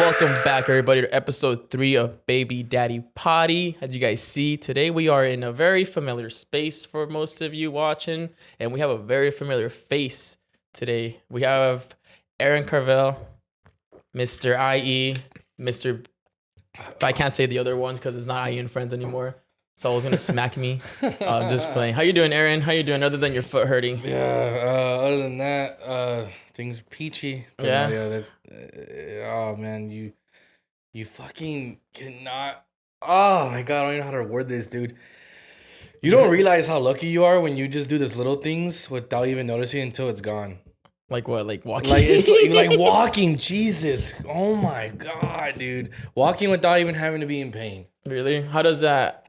Welcome back, everybody, to episode 3 of Baby Daddy Potty. As you guys see, today we are in a very familiar space for most of you watching, and we have a very familiar face today. We have Aaron Caraveo, Mr. IE, Mr. I can't say the other ones because it's not IE and Friends anymore. So I was gonna smack me. Just playing. How you doing, Aaron? How you doing? Other than your foot hurting? Yeah. Other than that, things are peachy. But Yeah. Yeah. That's. Oh man, you fucking cannot. Oh my god, I don't even know how to word this, dude. You don't realize how lucky you are when you just do these little things without even noticing until it's gone. Like what? Like walking? Like it's like walking. Jesus. Oh my god, dude. Walking without even having to be in pain. Really? How does that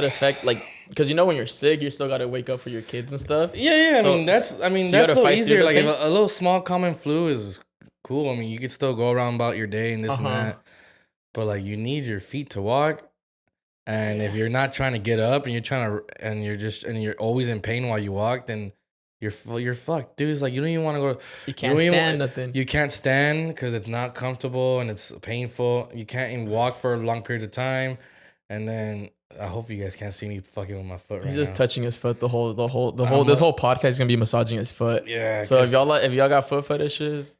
affect, like, because you know when you're sick, you still got to wake up for your kids and stuff. Yeah. So- that's so you that's gotta a little fight easier. through Like the if a little small common flu is cool. I mean, you could still go around about your day and this and that. But like, you need your feet to walk. And if you're not trying to get up and you're always in pain while you walk, then you're fucked, dude. It's like you don't even want to go. You can't stand nothing. You can't stand because it's not comfortable and it's painful. You can't even walk for long periods of time. And then I hope you guys can't see me fucking with my foot right now. He's just touching his foot. This whole podcast is gonna be massaging his foot. Yeah. So if y'all got foot fetishes,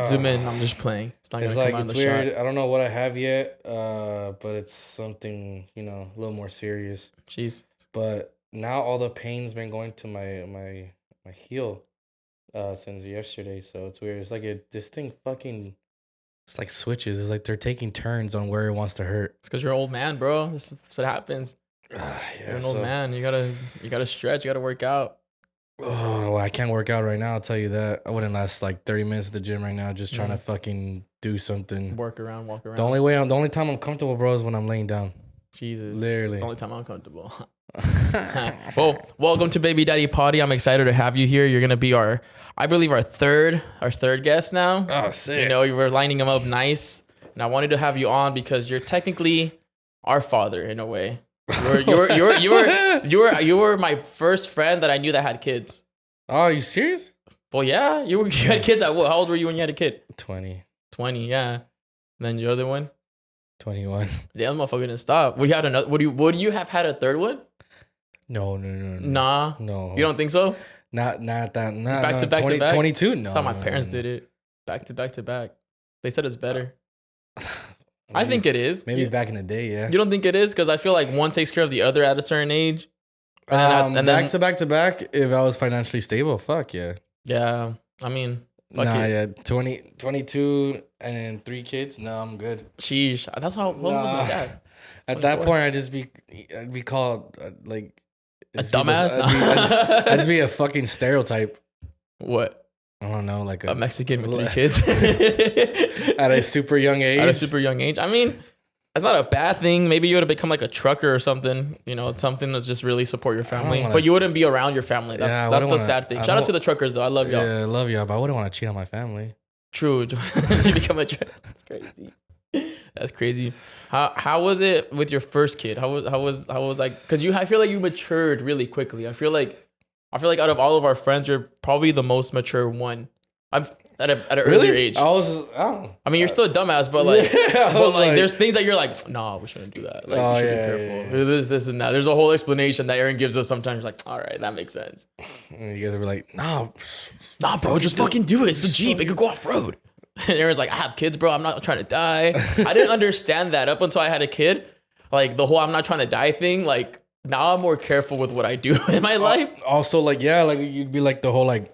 zoom in. I'm just playing. It's not gonna come out in the weird. shot. I don't know what I have yet, but it's something, a little more serious. Jeez. But now all the pain's been going to my heel since yesterday, so it's weird. It's like this thing fucking. It's like switches. It's like they're taking turns on where it wants to hurt. It's because you're an old man, bro. This is what happens. Yeah, You're an old man. You gotta stretch. You gotta work out. Oh, well, I can't work out right now. I'll tell you that. I wouldn't last like 30 minutes at the gym right now, just trying to fucking do something. Walk around. The only time I'm comfortable, bro, is when I'm laying down. Jesus. Literally. It's the only time I'm comfortable. Well, welcome to Baby Daddy Potty. I'm excited to have you here. You're gonna be our third guest now. Oh, sick. You were lining them up nice, and I wanted to have you on because you're technically our father in a way. You were my first friend that I knew that had kids. Oh, are you serious? Well, yeah, you had kids at what? How old were you when you had a kid? 20. 20, yeah. And then your other one? 21. Damn, motherfucker didn't stop. Would you had another? Would you have had a third one? No. Nah. No. You don't think so? Not that. Nah, Back to back to back? 22? No. That's how my parents did it. Back to back to back. They said it's better. I think it is. Maybe back in the day, yeah. You don't think it is? Because I feel like one takes care of the other at a certain age. And then back to back, if I was financially stable, fuck yeah. Yeah. I mean, fuck nah, it. yeah. 22 and then 3 kids. No, I'm good. Sheesh. That's how old was my dad? At that point, I'd be called like a dumbass. I'd just be a fucking stereotype. What? I don't know, like a Mexican with 3 kids at a super young age. At a super young age. I mean, that's not a bad thing. Maybe you would have become like a trucker or something. It's something that's just really support your family. But you wouldn't be around your family. That's the sad thing. Shout out to the truckers though. I love y'all. Yeah, I love y'all, but I wouldn't want to cheat on my family. True. You become a trucker. That's crazy. That's crazy. How was it with your first kid? How was like? Because I feel like you matured really quickly. I feel like out of all of our friends, you're probably the most mature one. At an earlier age. I mean, you're still a dumbass, but like, there's things that you're like, nah, we shouldn't do that. Like, we should be careful. Yeah. This, and that. There's a whole explanation that Aaron gives us sometimes. You're like, all right, that makes sense. And you guys are like, nah, bro, just fucking do it. It's a Jeep. It could go off road. And Aaron's like, I have kids, bro. I'm not trying to die. I didn't understand that up until I had a kid. Like the whole I'm not trying to die thing. Like now I'm more careful with what I do in my life. Also, like, yeah, like you'd be like the whole like,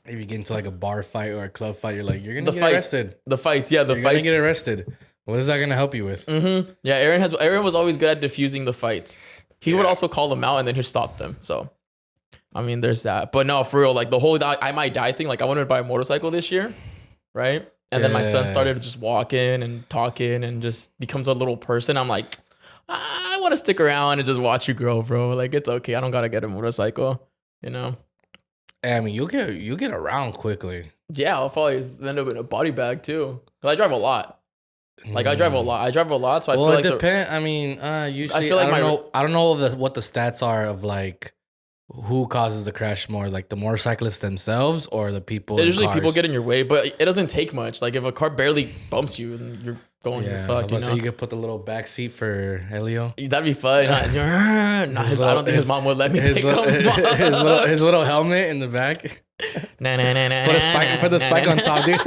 if you get into like a bar fight or a club fight, you're like, you're gonna get arrested. The fights, yeah, you're gonna get arrested. What is that gonna help you with? Mm-hmm. Yeah, Aaron was always good at diffusing the fights. He would also call them out and then he'd stop them. So, I mean, there's that. But no, for real, like the whole I might die thing. Like I wanted to buy a motorcycle this year, right? And then my son started just walking and talking and just becomes a little person. I'm like, I want to stick around and just watch you grow, bro. Like it's okay. I don't gotta get a motorcycle, I mean, you get around quickly. Yeah, I'll probably end up in a body bag too. Cause I drive a lot. Like I drive a lot. So I feel like it depends. I mean, usually I don't know what the stats are of like who causes the crash more, like the motorcyclists themselves or the people? Usually people get in your way, but it doesn't take much. Like if a car barely bumps you, then you're going, you're fucked. You know? So you could put the little back seat for Helio. That'd be fun. I don't think his mom would let me take him. His little helmet in the back. Put the spike on top, dude.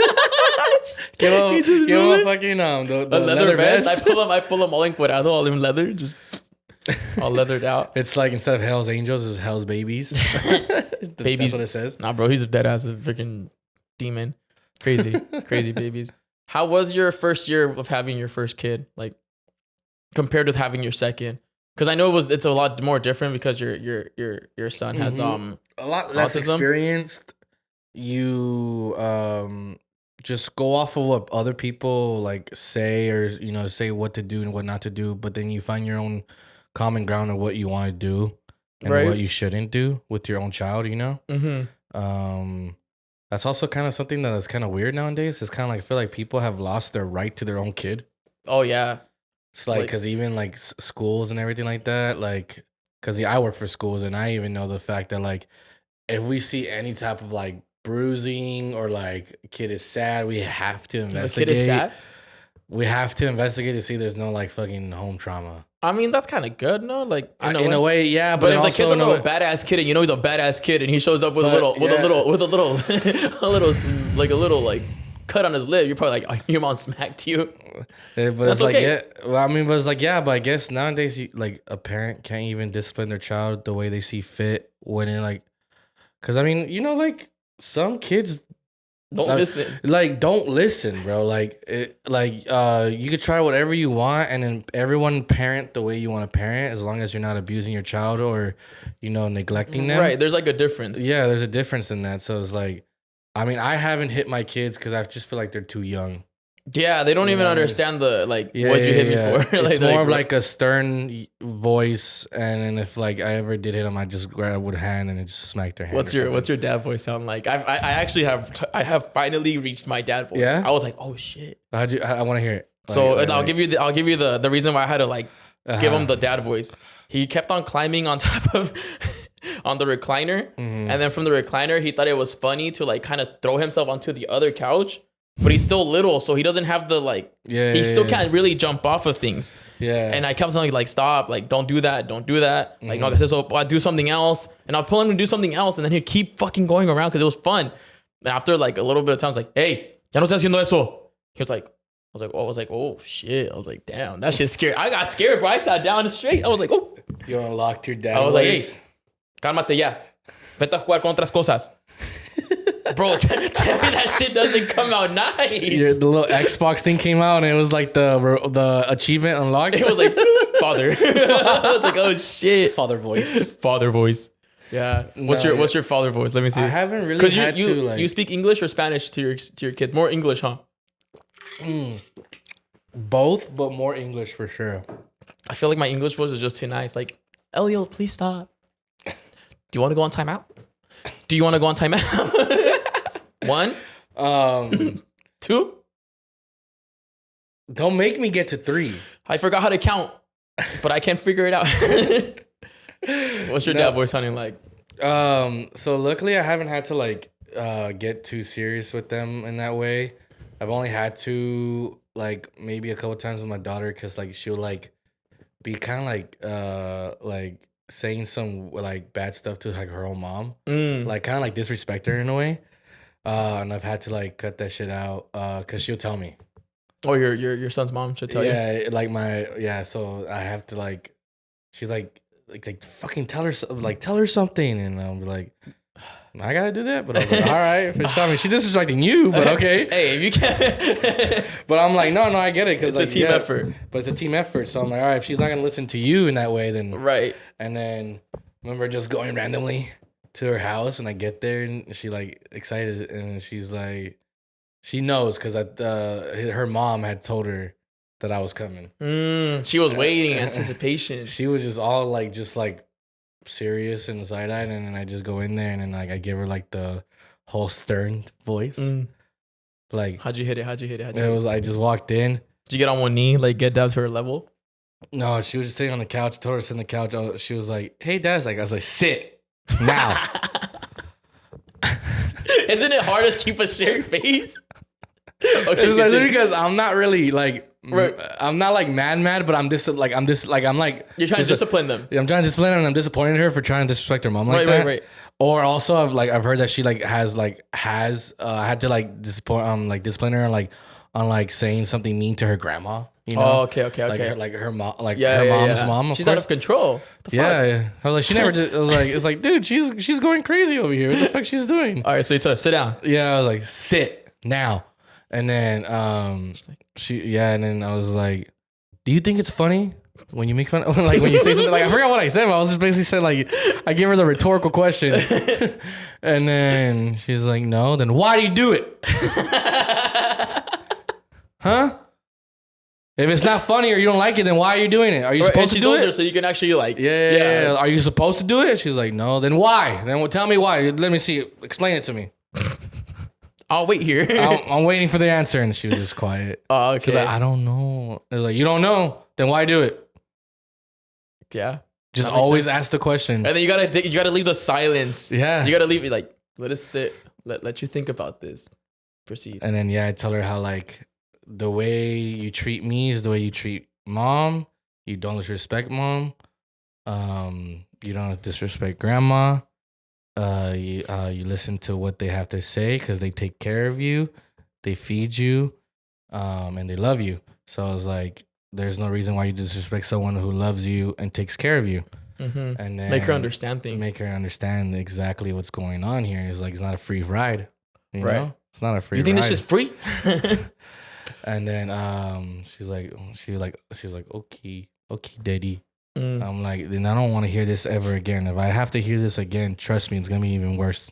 Give him a fucking the leather vest. I pull him all encuadrado, all in leather, just all leathered out. It's like instead of Hell's Angels, it's Hell's Babies. Babies. That's what it says. Nah, bro, he's a dead ass freaking demon. Crazy babies. How was your first year of having your first kid? Like compared with having your second? Because I know it's a lot more different because your son has a lot less autism. Experienced. You just go off of what other people like say, or say what to do and what not to do, but then you find your own common ground of what you want to do and what you shouldn't do with your own child. That's also kind of something that is kind of weird nowadays. It's kind of like I feel like people have lost their right to their own kid. Oh yeah, it's like because even like schools and everything like that, like because I work for schools and I even know the fact that like if we see any type of like bruising or like a kid is sad, we have to investigate. The kid is sad? We have to investigate to see there's no like fucking home trauma. I mean, that's kind of good, no? Like in a way, yeah. But if the kid's a little badass kid, and he's a badass kid, and he shows up with a little like cut on his lip, you're probably like, oh, your mom smacked you. Yeah, but that's it's okay. Like, yeah. Well, I mean, but it's like, yeah. But I guess nowadays, like a parent can't even discipline their child the way they see fit when it like, because I mean, like some kids. Don't listen. Like, don't listen, bro. Like, you could try whatever you want, and then everyone parent the way you want to parent, as long as you're not abusing your child or, neglecting them. Right. There's like a difference. Yeah, there's a difference in that. So it's like, I mean, I haven't hit my kids because I just feel like they're too young. Yeah, they don't even understand the what'd you hit me for. It's more of like a stern voice, and then if like I ever did hit them, I just grab with a hand and just smack their hand. What's your dad voice sound like? I actually have finally reached my dad voice. Yeah, I was like, oh shit. I want to hear it. So I'll give you the reason why I had to like give him the dad voice. He kept on climbing on top of on the recliner, and then from the recliner, he thought it was funny to like kind of throw himself onto the other couch. But he's still little, so he doesn't have the he still can't really jump off of things. Yeah. And I kept telling him like, stop, like don't do that. Like no, I said, so I'll do something else, and I'll pull him to do something else, and then he'd keep fucking going around because it was fun. And after like a little bit of time, I was like, hey, ya no estoy haciendo eso. He was like, oh shit. I was like, damn, that shit scared. I got scared, bro. I sat down straight. I was like, oh. You unlocked your dad. I was like, hey, cálmate ya. Vete a jugar con otras cosas. Bro, tell me that shit doesn't come out nice. The little Xbox thing came out and it was like the achievement unlocked. It was like father. I was like, oh shit. Father voice. Yeah. What's your father voice? Let me see. I haven't really had to you speak English or Spanish to your kid? More English, huh? Both, but more English for sure. I feel like my English voice is just too nice. Like, Elio, please stop. Do you want to go on timeout? Do you want to go on timeout? 1, 2. Don't make me get to 3. I forgot how to count, but I can't figure it out. What's your dad voice sounding like? So luckily I haven't had to like get too serious with them in that way. I've only had to like maybe a couple times with my daughter because like she'll like be kind of like saying some like bad stuff to like her own mom, like kind of like disrespect her in a way. And I've had to like cut that shit out because she'll tell me. Oh, your son's mom should tell you? Yeah, so I have to like, she's like fucking tell her something, and I'll be like, I gotta do that, but I was like, all right, for sure. I mean, she's disrespecting you, but okay. Hey, if you can't. But I'm like, no, I get it because it's like, a team effort. But it's a team effort, so I'm like, all right, if she's not gonna listen to you in that way, then right. And then I remember just going randomly to her house, and I get there, and she like excited, and she's like, she knows because her mom had told her that I was coming. She was waiting, anticipation. She was just all like serious and side-eyed, and then I just go in there, and then like I give her like the whole stern voice. Like, how'd you hit it? It was I just walked in. Did you get on one knee, like get down to her level? No, she was just sitting on the couch. I told her to sit on the couch. She was like, "Hey, Dad." I was like, "Sit." now. Isn't it hard to keep a straight face? Okay, it's because I'm not really like, right. I'm not like mad, but I'm like you're trying to discipline them. I'm trying to discipline her, and I'm disappointing her for trying to disrespect her mom like that. Right. Or also, I've heard that she like has had to like discipline her on like saying something mean to her grandma. You know? Oh, okay. Like her mom, like her mom's mom. She's out of control. Yeah. I was like, she never did. I was like, it's like, dude, she's going crazy over here. What the fuck she's doing? All right, so you told her, sit down. Yeah, I was like, sit now. And then and then I was like, do you think it's funny when you make fun of, like when you say something like, I forgot what I said, but I was just basically saying like, I gave her the rhetorical question. And then she's like, no, then why do you do it? Huh? If it's not funny or you don't like it, then why are you doing it? Are you supposed to do it? So you can actually like... Yeah. Are you supposed to do it? She's like, no. Then why? Then tell me why. Let me see. Explain it to me. I'll wait here. I'm waiting for the answer. And she was just quiet. Oh, okay. She's like, I don't know. I was like, you don't know? Then why do it? Yeah. Just always ask the question. And then you gotta leave the silence. Yeah. You gotta leave it like, let us sit. Let you think about this. Proceed. And then, I tell her how like, the way you treat me is the way you treat mom. You don't disrespect mom. You don't disrespect grandma. You listen to what they have to say because they take care of you. They feed you. And they love you. So I was like, there's no reason why you disrespect someone who loves you and takes care of you. Mm-hmm. And then make her understand things. Make her understand exactly what's going on here. It's like, it's not a free ride. You know? It's not a free ride. You think this is free? And then she was like, okay, daddy. I'm like, then I don't want to hear this ever again. If I have to hear this again, trust me, it's gonna be even worse.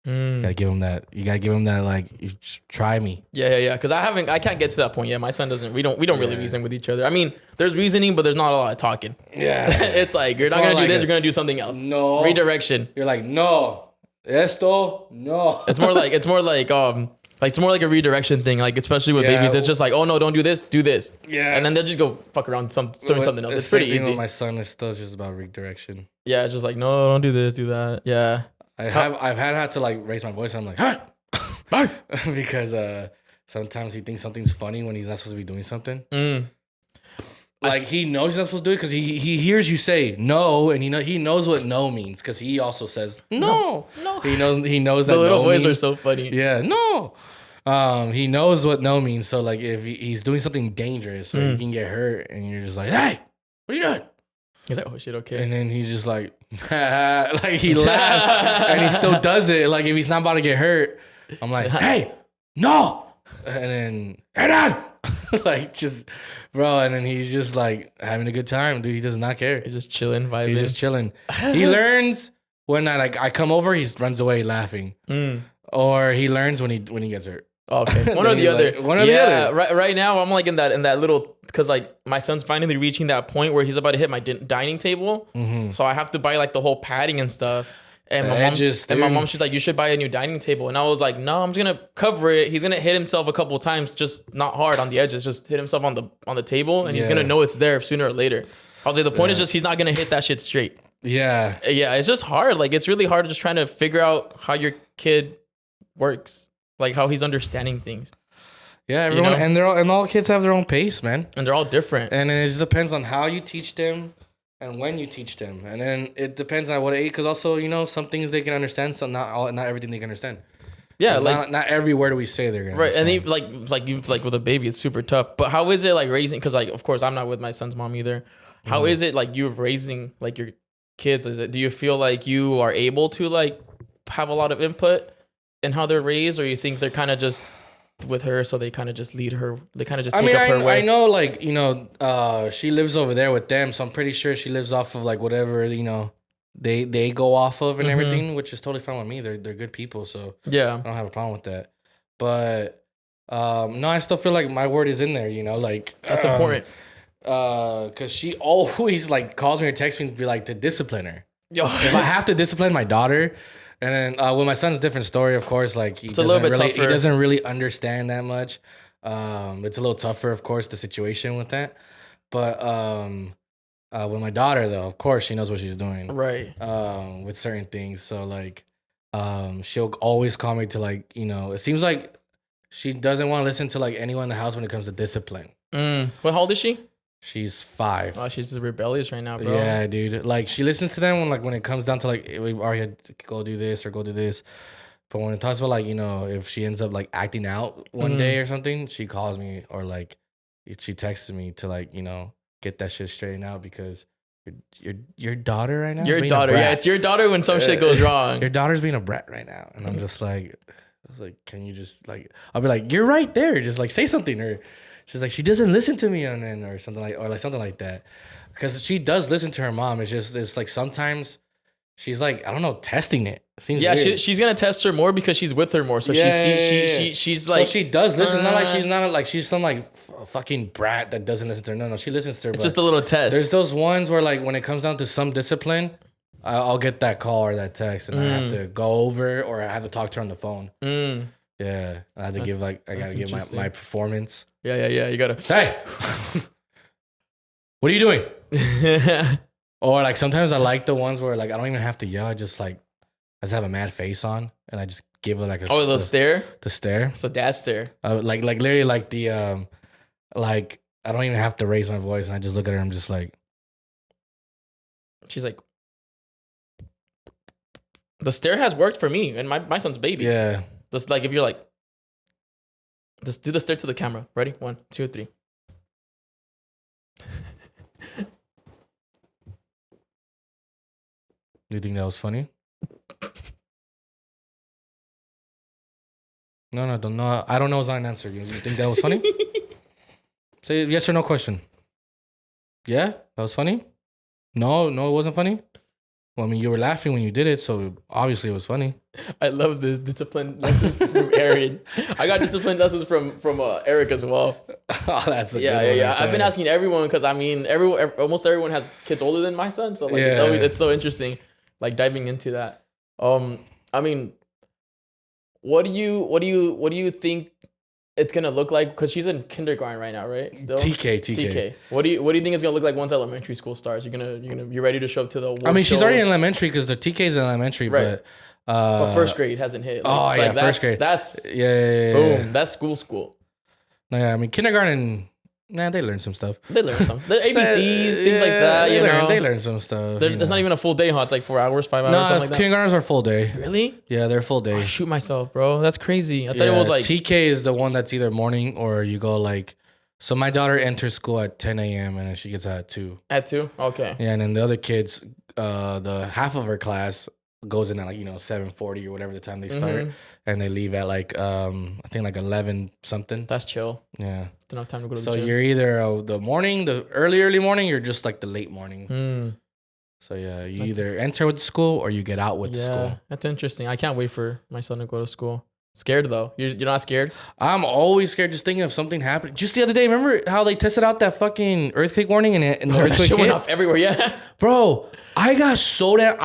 You gotta give him that. You gotta give him that. Like, you try me. Yeah. Because I can't get to that point yet. My son doesn't. We don't really reason with each other. I mean, there's reasoning, but there's not a lot of talking. Yeah. It's like you're not gonna do this. You're gonna do something else. No redirection. You're like, no, esto, no. It's more like it's more like a redirection thing, like especially with babies. It's just like, oh no, don't do this, do this. Yeah. And then they'll just go fuck around doing something else. It's pretty easy. My son is still just about redirection. Yeah, it's just like, no, don't do this, do that. Yeah. I've had to like raise my voice. And I'm like, hey! Because sometimes he thinks something's funny when he's not supposed to be doing something. Like he knows he's not supposed to do it because he hears you say no, and he knows what no means because he also says no. He knows that the little no boys means, are so funny. Yeah, no. He knows what no means. So like if he's doing something dangerous or he can get hurt, and you're just like, hey, what are you doing? He's like, oh shit, okay. And then he's just like, like he laughs and he still does it. Like if he's not about to get hurt, I'm like, hey, no. And then, hey, Dad. Like just, bro. And then he's just like having a good time, dude. He does not care. He's just chilling, vibing. He's just chilling. He learns when I come over, he runs away laughing. Or he learns when he gets hurt. Okay, one or the other. Like, one or the other. Right now, I'm like in that little, because like my son's finally reaching that point where he's about to hit my dining table. So I have to buy like the whole padding and stuff. And my mom, she's like, you should buy a new dining table. And I was like, no, I'm just gonna cover it. He's gonna hit himself a couple of times, just not hard on the edges, just hit himself on the table, and he's gonna know it's there sooner or later. I was like, the point is just he's not gonna hit that shit straight. Yeah, it's just hard. Like it's really hard just trying to figure out how your kid works, like how he's understanding things. Yeah, everyone, and all kids have their own pace, man, and they're all different. And it just depends on how you teach them. And when you teach them, and then it depends on what age. Because also, some things they can understand, so not everything they can understand. Yeah, like not every word we say they're gonna understand. And like with a baby, it's super tough. But how is it like raising? Because like, of course, I'm not with my son's mom either. How is it like you raising like your kids? Do you feel like you are able to like have a lot of input in how they're raised, or you think they're kind of just with her, so they kind of just lead her. They kind of just take up her way. I know, like, she lives over there with them, so I'm pretty sure she lives off of like whatever they go off of and everything, which is totally fine with me. They're good people, so yeah, I don't have a problem with that. But no, I still feel like my word is in there. Like that's important. Because she always like calls me or texts me to be like to discipline her. If I have to discipline my daughter. And then with my son's different story, of course, like he doesn't really understand that much. It's a little tougher, of course, the situation with that. But With my daughter, though, of course, she knows what she's doing. Right. With certain things, so like, she'll always call me to like, it seems like she doesn't want to listen to like anyone in the house when it comes to discipline. What how old is she? She's 5. Oh, she's just rebellious right now, bro. Yeah, dude. Like she listens to them when it comes down to like we already had to go do this or go do this. But when it talks about like, if she ends up like acting out one day or something, she calls me or like she texts me to like, get that shit straightened out because your daughter right now. Your daughter, yeah, it's your daughter when some shit goes wrong. Your daughter's being a brat right now. And I'm just like, I was like, can you just like, I'll be like, you're right there. Just like say something. Or she's like, she doesn't listen to me on then or something like that. Because she does listen to her mom. It's like sometimes she's like, I don't know, testing it. Seems weird. She's gonna test her more because she's with her more. So she's like, so she does listen. Not like she's some like fucking brat that doesn't listen to her. No, she listens to her. It's just a little test. There's those ones where like when it comes down to some discipline, I'll get that call or that text and I have to go over or I have to talk to her on the phone. Yeah, I have to give I gotta give my performance. Yeah. You gotta. Hey, what are you doing? Or like sometimes I like the ones where like I don't even have to yell. I just have a mad face on and I just give her like the stare. The stare. It's a dad stare. Like literally like the like I don't even have to raise my voice and I just look at her. I'm just like. She's like. The stare has worked for me and my son's baby. Yeah. Just like if you're like, just do the stare to the camera. Ready? 1, 2, 3. Do you think that was funny? No, I don't know. It's not an answer. You think that was funny? Say yes or no question. Yeah, that was funny. No, it wasn't funny. Well, I mean, you were laughing when you did it, so obviously it was funny. I love this discipline lesson from Aaron. I got discipline lessons from Eric as well. Oh, that's a yeah. good one right I've been asking everyone because I mean, almost everyone has kids older than my son, so like it's so interesting, like diving into that. I mean, what do you think it's gonna look like? Because she's in kindergarten right now, right? Still? TK. What do you think it's gonna look like once elementary school starts? You're ready to show up to the. I mean, she's already in elementary because the TK is in elementary, right? But first grade hasn't hit. First grade. That's boom. That's school. No, yeah, I mean kindergarten. Nah, they learn some stuff. They learn some. The ABCs, things like that. They learn some stuff. It's not even a full day, huh? It's like 4 hours, 5 hours, something like that. Kindergartens are full day. Really? Yeah, they're full day. Oh, shoot myself, bro. That's crazy. I thought it was like TK is the one that's either morning or you go like. So my daughter enters school at 10 a.m. and then she gets out at 2. At 2? Okay. Yeah, and then the other kids, the half of her class goes in at like 7:40 or whatever the time they start, and they leave at like I think like 11 something. That's chill. Yeah, it's enough time to go to the gym. So you're either the morning, the early morning, or just like the late morning. So yeah, you either enter with the school or you get out with the school. That's interesting. I can't wait for my son to go to school. Scared though. You're not scared? I'm always scared just thinking of something happening. Just the other day, remember how they tested out that fucking earthquake warning and the earthquake shit went off everywhere, yeah. Bro, I got so damn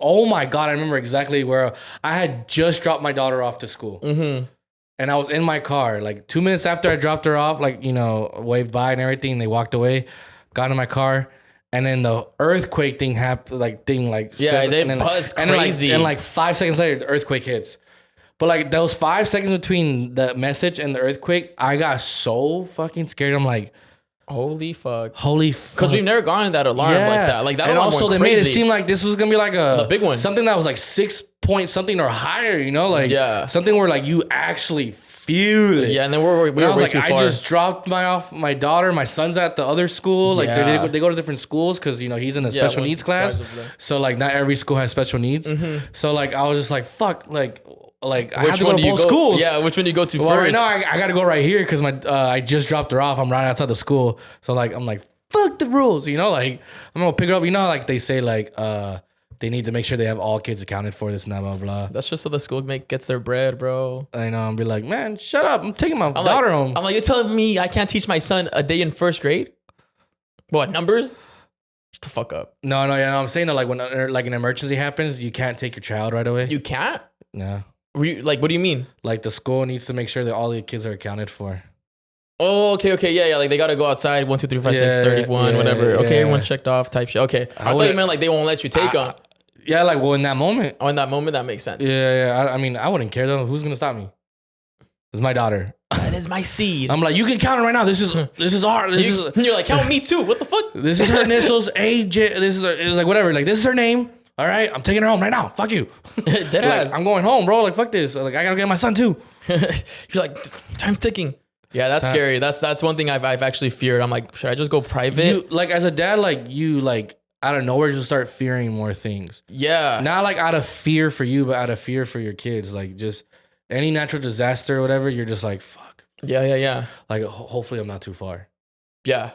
oh my God, I remember exactly where I had just dropped my daughter off to school. And I was in my car, like 2 minutes after I dropped her off, like, waved by and everything, and they walked away, got in my car. And then the earthquake thing happened, they buzzed crazy. And like 5 seconds later, the earthquake hits. But like those 5 seconds between the message and the earthquake, I got so fucking scared. I'm like, holy fuck. Because we've never gotten that alarm like that. Like that and alarm also they made it seem like this was gonna be like the big one, something that was like 6 point something or higher. Something where like you actually feel it. Yeah, and then we were way too far. I just dropped my daughter. My son's at the other school. Like they go to different schools because he's in a special needs class. So like not every school has special needs. So like I was just like fuck like I have to go to both schools. Yeah, which one do you go to first? Right now I got to go right here because I just dropped her off. I'm right outside the school. So like I'm like fuck the rules. Like I'm gonna pick her up. Like they say like they need to make sure they have all kids accounted for this and blah blah. That's just so the school gets their bread, bro. I know. I'm be like, man, shut up. I'm taking my daughter home. I'm like, you're telling me I can't teach my son a day in first grade? What, numbers? Shut the fuck up. No. I'm saying that like when like an emergency happens, you can't take your child right away. You can't? No. Like, what do you mean? Like the school needs to make sure that all the kids are accounted for. Oh, okay, yeah. Like they gotta go outside. 1, 2, 3, 4, 5, 6, 31, whatever. Okay, everyone checked off type shit. Okay, I thought you meant like they won't let you take them. Yeah, like well, in that moment. Oh, in that moment, that makes sense. Yeah. I mean, I wouldn't care though. Who's gonna stop me? It's my daughter. That is my seed. I'm like, you can count it right now. This is our. You're like, count me too. What the fuck? This is her initials. AJ. It's like whatever. Like this is her name. All right, I'm taking her home right now. Fuck you. Deadass. Like, I'm going home, bro. Like fuck this. Like I gotta get my son too. You're like, time's ticking. Yeah, that's scary. That's one thing I've actually feared. I'm like, should I just go private? You, like as a dad, like you like out of nowhere just start fearing more things. Yeah. Not like out of fear for you, but out of fear for your kids. Like just any natural disaster or whatever, you're just like, fuck. Yeah. Like hopefully I'm not too far. Yeah.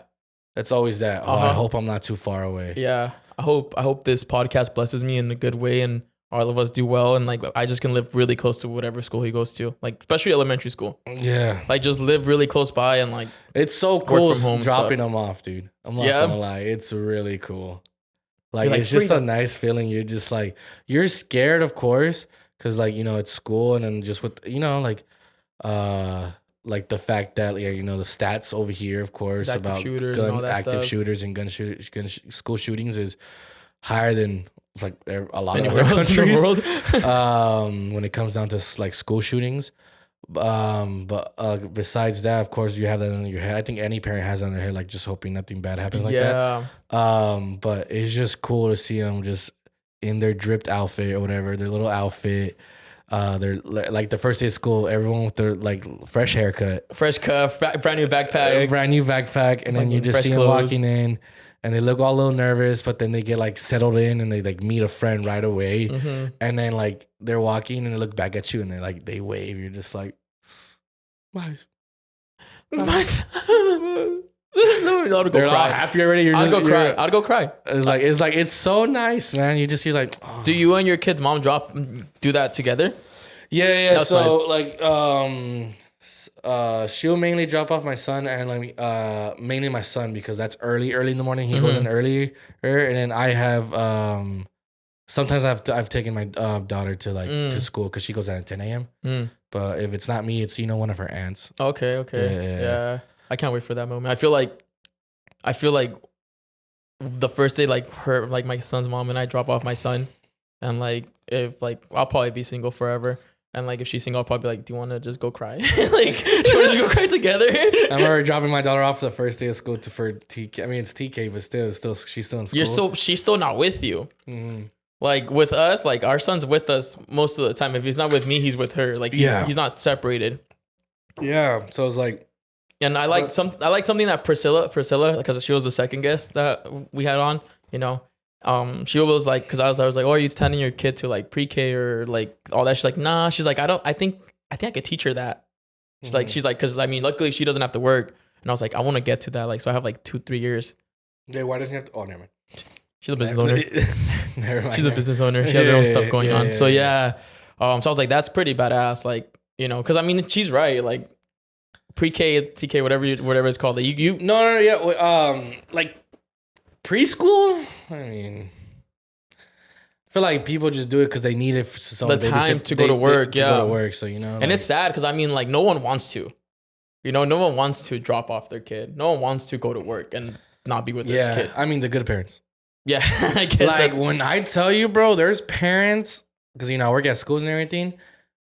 That's always that. Oh, I hope I'm not too far away. Yeah. I hope this podcast blesses me in a good way and all of us do well, and like I just can live really close to whatever school he goes to, like especially elementary school. Yeah, like just live really close by and like it's so cool from home dropping them off, dude. I'm not gonna lie, it's really cool. Like it's just a nice feeling. You're just like you're scared, of course, because like you know it's school, and then just with you know like the fact that the stats over here, of course, about active shooters and school shootings is higher than like a lot of other countries in the world. When it comes down to like school shootings, but besides that, of course, you have that in your head. I think any parent has that in their head, like just hoping nothing bad happens like that. But it's just cool to see them just in their dripped outfit or whatever, their little outfit. They're like the first day of school, everyone with their like fresh haircut, fresh cuff, brand new backpack, and then you just see them walking in. And they look all a little nervous, but then they get like settled in and they like meet a friend right away. Mm-hmm. And then like they're walking and they look back at you and they wave. You're just like, nice. No, they're all happy already. I'll go cry. It's so nice, man. You're like, oh. Do you and your kid's mom do that together? Yeah. That's so nice. Like, she'll mainly drop off my son and like mainly my son because that's early in the morning. He goes in earlier, and then I have sometimes I've taken my daughter to like to school because she goes at 10 a.m. But if it's not me, it's one of her aunts. Okay. Yeah. I can't wait for that moment. I feel like the first day, like my son's mom and I drop off my son, and like if like I'll probably be single forever. And like if she's single, I'll probably be like, "Do you want to just go cry? Like, do you want to just go cry together?" I'm already dropping my daughter off for the first day of school for TK. I mean, it's TK, but still, she's still in school. She's still not with you. Mm-hmm. Like with us, like our son's with us most of the time. If he's not with me, he's with her. Like he's not separated. Yeah. So it's like, and I like something that Priscilla, because she was the second guest that we had on. She was like, because I was like, oh, are you sending your kid to like pre-K or like all that? She's like, nah. She's like, I think I could teach her that. She's like, because I mean, luckily she doesn't have to work. And I was like, I want to get to that. Like, so I have like 2-3 years. Yeah, why doesn't he have to? Oh, never mind. She's a business owner. Never mind. She's a business owner. She has her own stuff going on. So yeah. So I was like, that's pretty badass. Like, because I mean, she's right. Like pre-K, TK, whatever it's called. Like, No, yeah. Like preschool. I mean, I feel like people just do it because they need it for the time to go to work. To go to work, so and like, it's sad because I mean, like, no one wants to. No one wants to drop off their kid. No one wants to go to work and not be with their kid. I mean, the good parents. Yeah, I guess. Like when I tell you, bro, there's parents because I work at schools and everything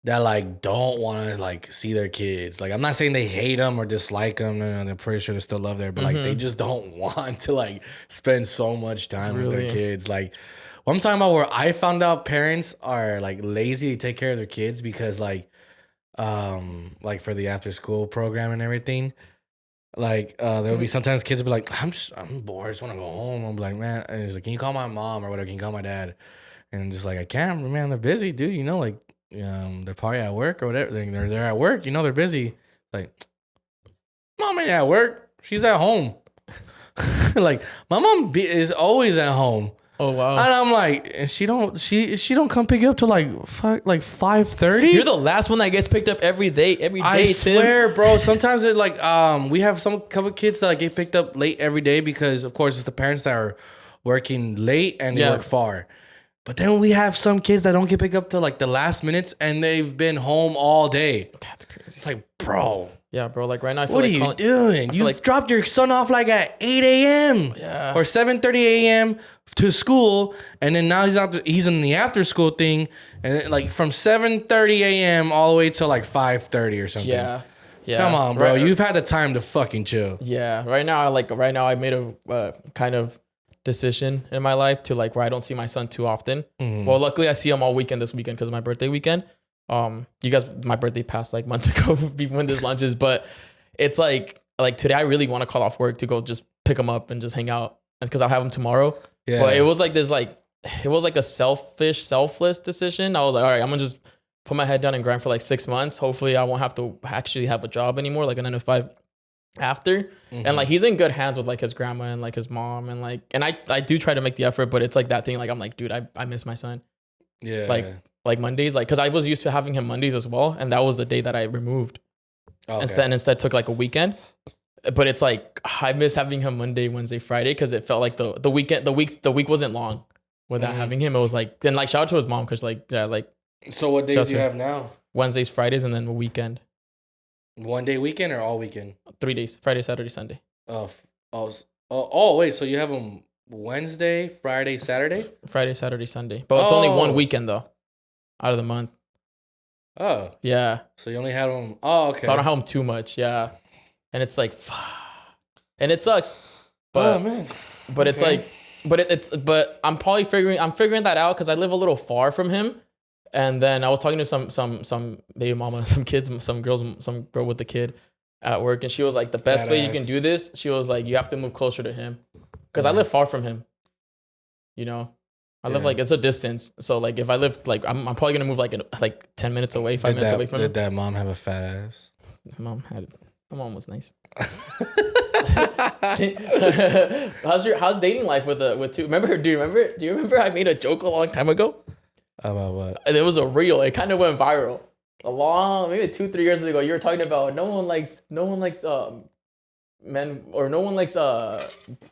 that like don't want to like see their kids. Like I'm not saying they hate them or dislike them. No, they're pretty sure they still love there, but like they just don't want to like spend so much time with their kids. Like what I'm talking about, where I found out parents are like lazy to take care of their kids because like for the after school program and everything. Like there'll be sometimes kids will be like, I'm bored, I just want to go home. I'm like, man, and he's like, can you call my mom or whatever? Can you call my dad? And I'm just like, I can't, man. They're busy, dude. Like. They're probably at work or whatever. They're at work. They're busy. Like, mom ain't at work. She's at home. Like, my mom is always at home. Oh wow. And I'm like, and she don't come pick you up till like 5:30. You're the last one that gets picked up every day. I swear, bro. Sometimes it like we have couple kids that get picked up late every day because of course it's the parents that are working late and they work far. But then we have some kids that don't get picked up till like the last minutes and they've been home all day. That's crazy. It's like, bro. Yeah, bro. Like right now, I feel What like are you doing? You like dropped your son off like at 8 a.m. Yeah. or 7:30 a.m. to school, and then now he's in the after school thing, and then, like from 7:30 a.m. all the way till like 5:30 or something. Yeah. Yeah. Come on, bro. Right. You've had the time to fucking chill. Yeah. Right now, I made a kind of decision in my life to like where I don't see my son too often. Mm-hmm. Well, luckily I see him all weekend this weekend because of my birthday weekend. You guys, my birthday passed like months ago when this launches, but it's like today I really want to call off work to go just pick him up and just hang out, and because I'll have him tomorrow. Yeah. But it was like this it was like a selfless decision. I was like, all right, I'm gonna just put my head down and grind for like 6 months. Hopefully I won't have to actually have a job anymore, like a 9 to 5 after. Mm-hmm. And like he's in good hands with like his grandma and like his mom, and like, and I do try to make the effort, but it's like that thing, like I'm like, dude, I miss my son. Yeah. Like Mondays, like, because I was used to having him Mondays as well, and that was the day that I removed. Okay. Instead took like a weekend. But it's like I miss having him Monday, Wednesday, Friday, because it felt like the week wasn't long without having him. It was like, then like shout out to his mom, because like, yeah, like. So what days do you have now? Wednesdays, Fridays, and then a weekend. 1 day weekend or all weekend? 3 days: Friday, Saturday, Sunday. Wait, so you have them Wednesday, Friday, Saturday? Friday, Saturday, Sunday, but it's only one weekend though, out of the month. Oh. Yeah. So you only had them. Oh, okay. So I don't have them too much. Yeah. And it's like, and it sucks. But, man. But it's like, but I'm figuring that out because I live a little far from him. And then I was talking to some baby mama, some kids, some girl with the kid at work. And she was like, the best way you can do this, she was like, you have to move closer to him. Because I live far from him. You know? I live like, it's a distance. So like if I live like, I'm probably going to move like 10 minutes away, 5 minutes away from him. Did that mom have a fat ass? My mom was nice. How's dating life with two? Do you remember I made a joke a long time ago? About what? It was a reel. It kind of went viral. Maybe 2-3 years ago, you were talking about no one likes men, or no one likes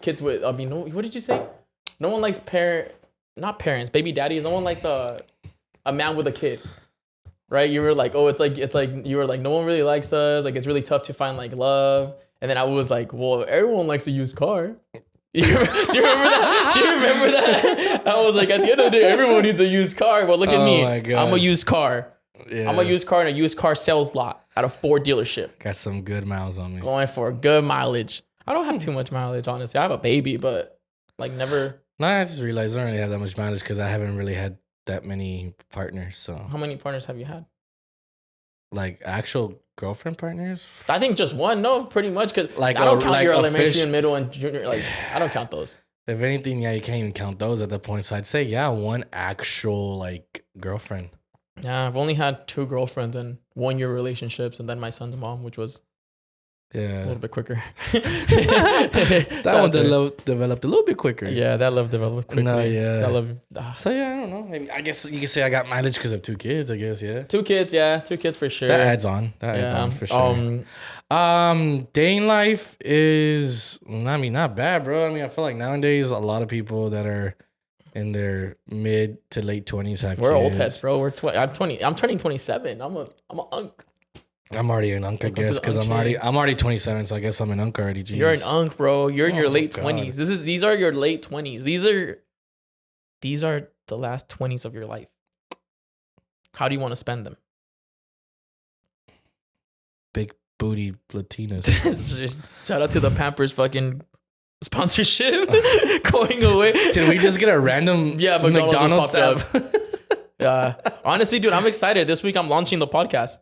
kids with, what did you say? No one likes not parents, baby daddies. No one likes a man with a kid. Right? You were like, you were like, no one really likes us. Like, it's really tough to find like love. And then I was like, well, everyone likes a used car. Do you remember that? I was like, at the end of the day, everyone needs a used car. Well, look at me. I'm a used car. Yeah. I'm a used car in a used car sales lot at a Ford dealership. Got some good miles on me. Going for good mileage. I don't have too much mileage, honestly. I have a baby, but like never. No, I just realized I don't really have that much mileage because I haven't really had that many partners. So how many partners have you had? Like actual girlfriend partners? I think just one. No, pretty much. Because like, I don't count your elementary and middle and junior. Like, I don't count those. If anything, yeah, you can't even count those at that point. So I'd say, yeah, one actual like girlfriend. Yeah, I've only had 2 girlfriends and 1-year relationships, and then my son's mom, which was a little bit quicker. That one developed a little bit quicker. Yeah, that love developed quickly. No, yeah. That love. So yeah, I don't know. I mean, I guess you can say I got mileage because of 2 kids. I guess 2 kids, yeah, 2 kids for sure. That adds on. For sure. Dating life is, I mean, not bad, bro. I mean, I feel like nowadays a lot of people that are in their mid to late 20s have We're kids. old heads, bro. We're 20. I'm 20. I'm turning 27. I'm a unk. I'm already an unk, I guess, because I'm already 27, so I guess I'm an unk already. Jeez. You're an unk, bro. You're in your late 20s. These are your late 20s. These are the last 20s of your life. How do you want to spend them? Big booty Latinas. Shout out to the Pampers fucking sponsorship going away. Did we just get a random McDonald's popped up? Honestly, dude, I'm excited. This week I'm launching the podcast.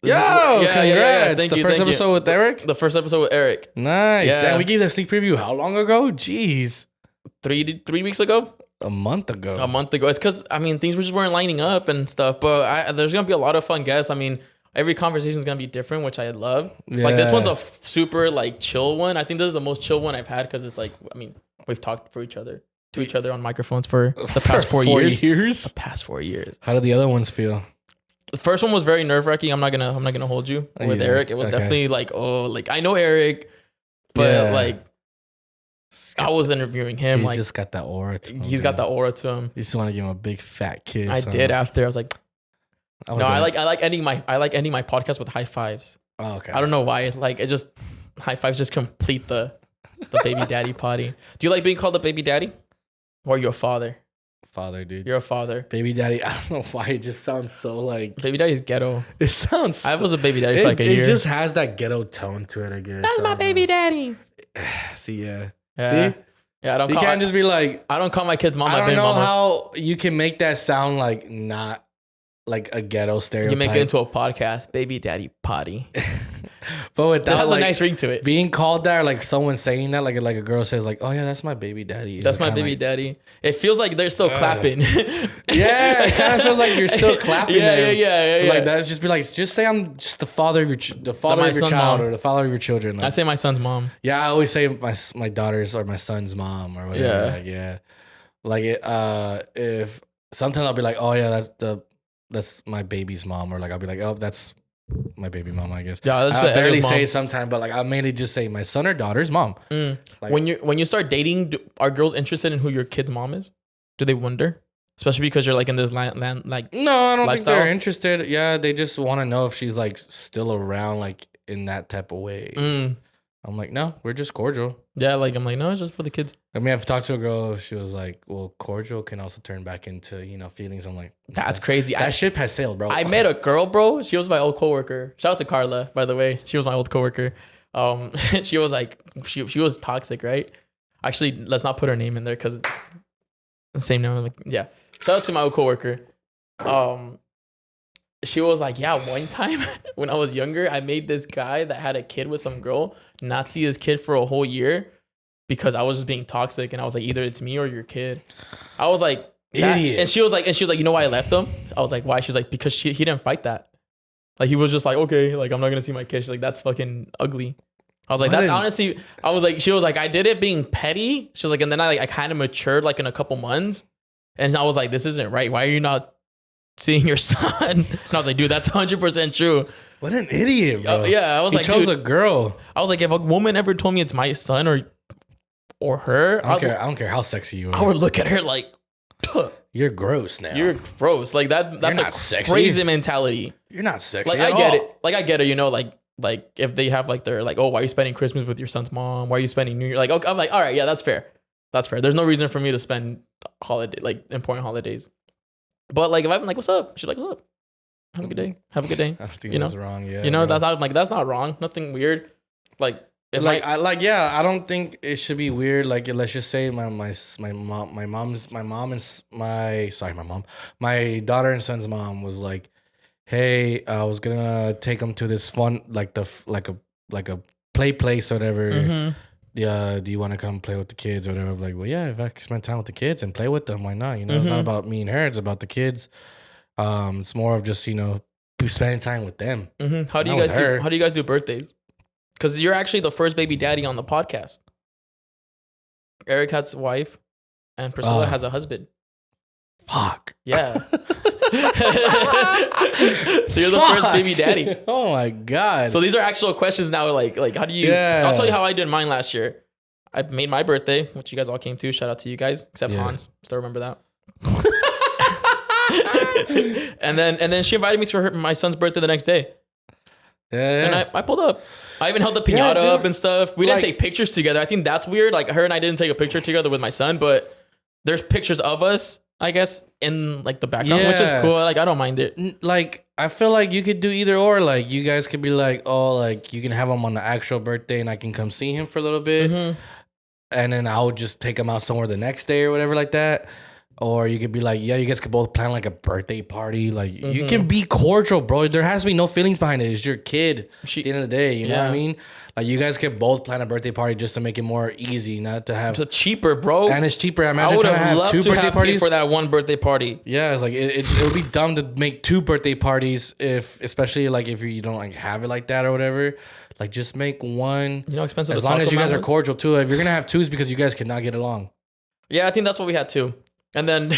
Congrats. Yeah. The first episode with Eric? The first episode with Eric. Nice. Yeah. Damn, we gave that sneak preview how long ago? Jeez. 3 weeks ago? A month ago. It's because, I mean, things just weren't lining up and stuff. But there's going to be a lot of fun guests. I mean, every conversation is going to be different, which I love. Yeah. Like, this one's a super, like, chill one. I think this is the most chill one I've had because it's like, I mean, we've talked to each other on microphones for the past 4 years. The past 4 years. How did the other ones feel? The first one was very nerve-wracking. I'm not gonna hold you with Eric. It was definitely like, I know Eric, but like I was interviewing him. He's just got that aura to him. He's got that aura to him. You just want to give him a big fat kiss. I did after. I was like, I like ending my podcast with high fives. Oh, okay. I don't know why. Like it just high fives just complete the baby daddy potty. Do you like being called a baby daddy, or you're a father? Father, dude. You're a father. Baby daddy. I don't know why it just sounds so like. Baby daddy's ghetto. It sounds. I was a baby daddy for like a year. It just has that ghetto tone to it, I guess. That's my baby daddy. See, yeah. Yeah. See, yeah. I don't. you can't just be like. I don't call my kids mom. I my don't baby know mama. how you can make that sound like not like a ghetto stereotype. You make it into a podcast, baby daddy potty. But with That has like, a nice ring to it. being called that, or like someone saying that, like a girl says, like, "Oh yeah, that's my baby daddy." That's my baby daddy. It feels like they're still clapping. Yeah, it kind of feels like you're still clapping. Yeah. Like that's just be like, just say I'm just the father of your child, or the father of your children. Like, I say my son's mom. yeah, I always say my daughter's or my son's mom or whatever. Yeah. Like if sometimes I'll be like, "Oh yeah, that's my baby's mom," or like I'll be like, "Oh, that's my baby mom," I guess. Yeah, that's I barely say mom. it sometimes, but like I mainly just say my son or daughter's mom. Like, When you start dating, are girls interested in who your kid's mom is? Do they wonder? Especially because you're like in this land like no, I don't lifestyle? think they're interested. Yeah, they just want to know if she's like still around, like in that type of way. I'm like, no, we're just cordial. Yeah, like I'm like, no, it's just for the kids. I mean, I've talked to a girl. She was like, well, cordial can also turn back into, feelings. I'm like, That's crazy. That ship has sailed, bro. I met a girl, bro. She was my old coworker. Shout out to Carla, by the way. She was my old coworker. She was like, she was toxic, right? Actually, let's not put her name in there because it's the same name. I'm like, yeah. Shout out to my old coworker. She was like, yeah, one time when I was younger, I made this guy that had a kid with some girl not see his kid for a whole year because I was just being toxic. And I was like, either it's me or your kid. I was like, idiot. And she was like, you know why I left him? I was like, why? She was like, because he didn't fight that. Like, he was just like, okay, like, I'm not going to see my kid. She's like, that's fucking ugly. I was like, that's honestly, I was like, she was like, I did it being petty. She was like, and then I kind of matured like in a couple months. And I was like, this isn't right. Why are you not seeing your son? And I was like, dude, that's 100% true. What an idiot, bro. Yeah, I was like, he chose dude, a girl. I was like, if a woman ever told me it's my son or her, I don't care how sexy you are. I would look at her like, you're gross now. You're gross. Like that's a sexy. Crazy mentality. You're not sexy. Like I get it. Like I get it. Like if they have like they're like, oh, why are you spending Christmas with your son's mom? Why are you spending New Year? Like, okay, I'm like, all right, yeah, that's fair. That's fair. There's no reason for me to spend important holidays. But like if I'm like, what's up? She's like, what's up? Have a good day. Have a good day. I don't think that's wrong. Yeah. That's not wrong. Nothing weird. Like if I don't think it should be weird. Like let's just say my daughter and son's mom was like, hey, I was gonna take them to this fun like a play place or whatever. Mm-hmm. Yeah, do you want to come play with the kids or whatever? I'm like, well, yeah, if I can spend time with the kids and play with them, why not? It's not about me and her; it's about the kids. It's more of just spending time with them. Mm-hmm. How do you guys do birthdays? Because you're actually the first baby daddy on the podcast. Eric has a wife, and Priscilla has a husband. Fuck. Yeah. So you're the first baby daddy. Oh my god. So these are actual questions now. Like how do you? Yeah. I'll tell you how I did mine last year. I made my birthday, which you guys all came to. Shout out to you guys, except Hans. Still remember that. and then she invited me to my son's birthday the next day. Yeah. And I pulled up. I even held the piñata up and stuff. We didn't take pictures together. I think that's weird. Like her and I didn't take a picture together with my son, but there's pictures of us, I guess, in like the background, which is cool. Like I don't mind it. Like I feel like you could do either or. Like you guys could be like, oh, like you can have him on the actual birthday, and I can come see him for a little bit, and then I'll just take him out somewhere the next day or whatever like that. Or you could be like, yeah, you guys could both plan like a birthday party. Like you can be cordial, bro. There has to be no feelings behind it. It's your kid at the end of the day. You know what I mean? Like you guys could both plan a birthday party just to make it more easy, not to have. It's cheaper, bro. And it's cheaper. Imagine trying to have two birthday parties for that one birthday party. Yeah, it's like it would be dumb to make two birthday parties especially like if you don't like have it like that or whatever. Like just make one. You know, expensive. As long as you guys are cordial too. If you're gonna have two, it's because you guys cannot get along. Yeah, I think that's what we had too. And then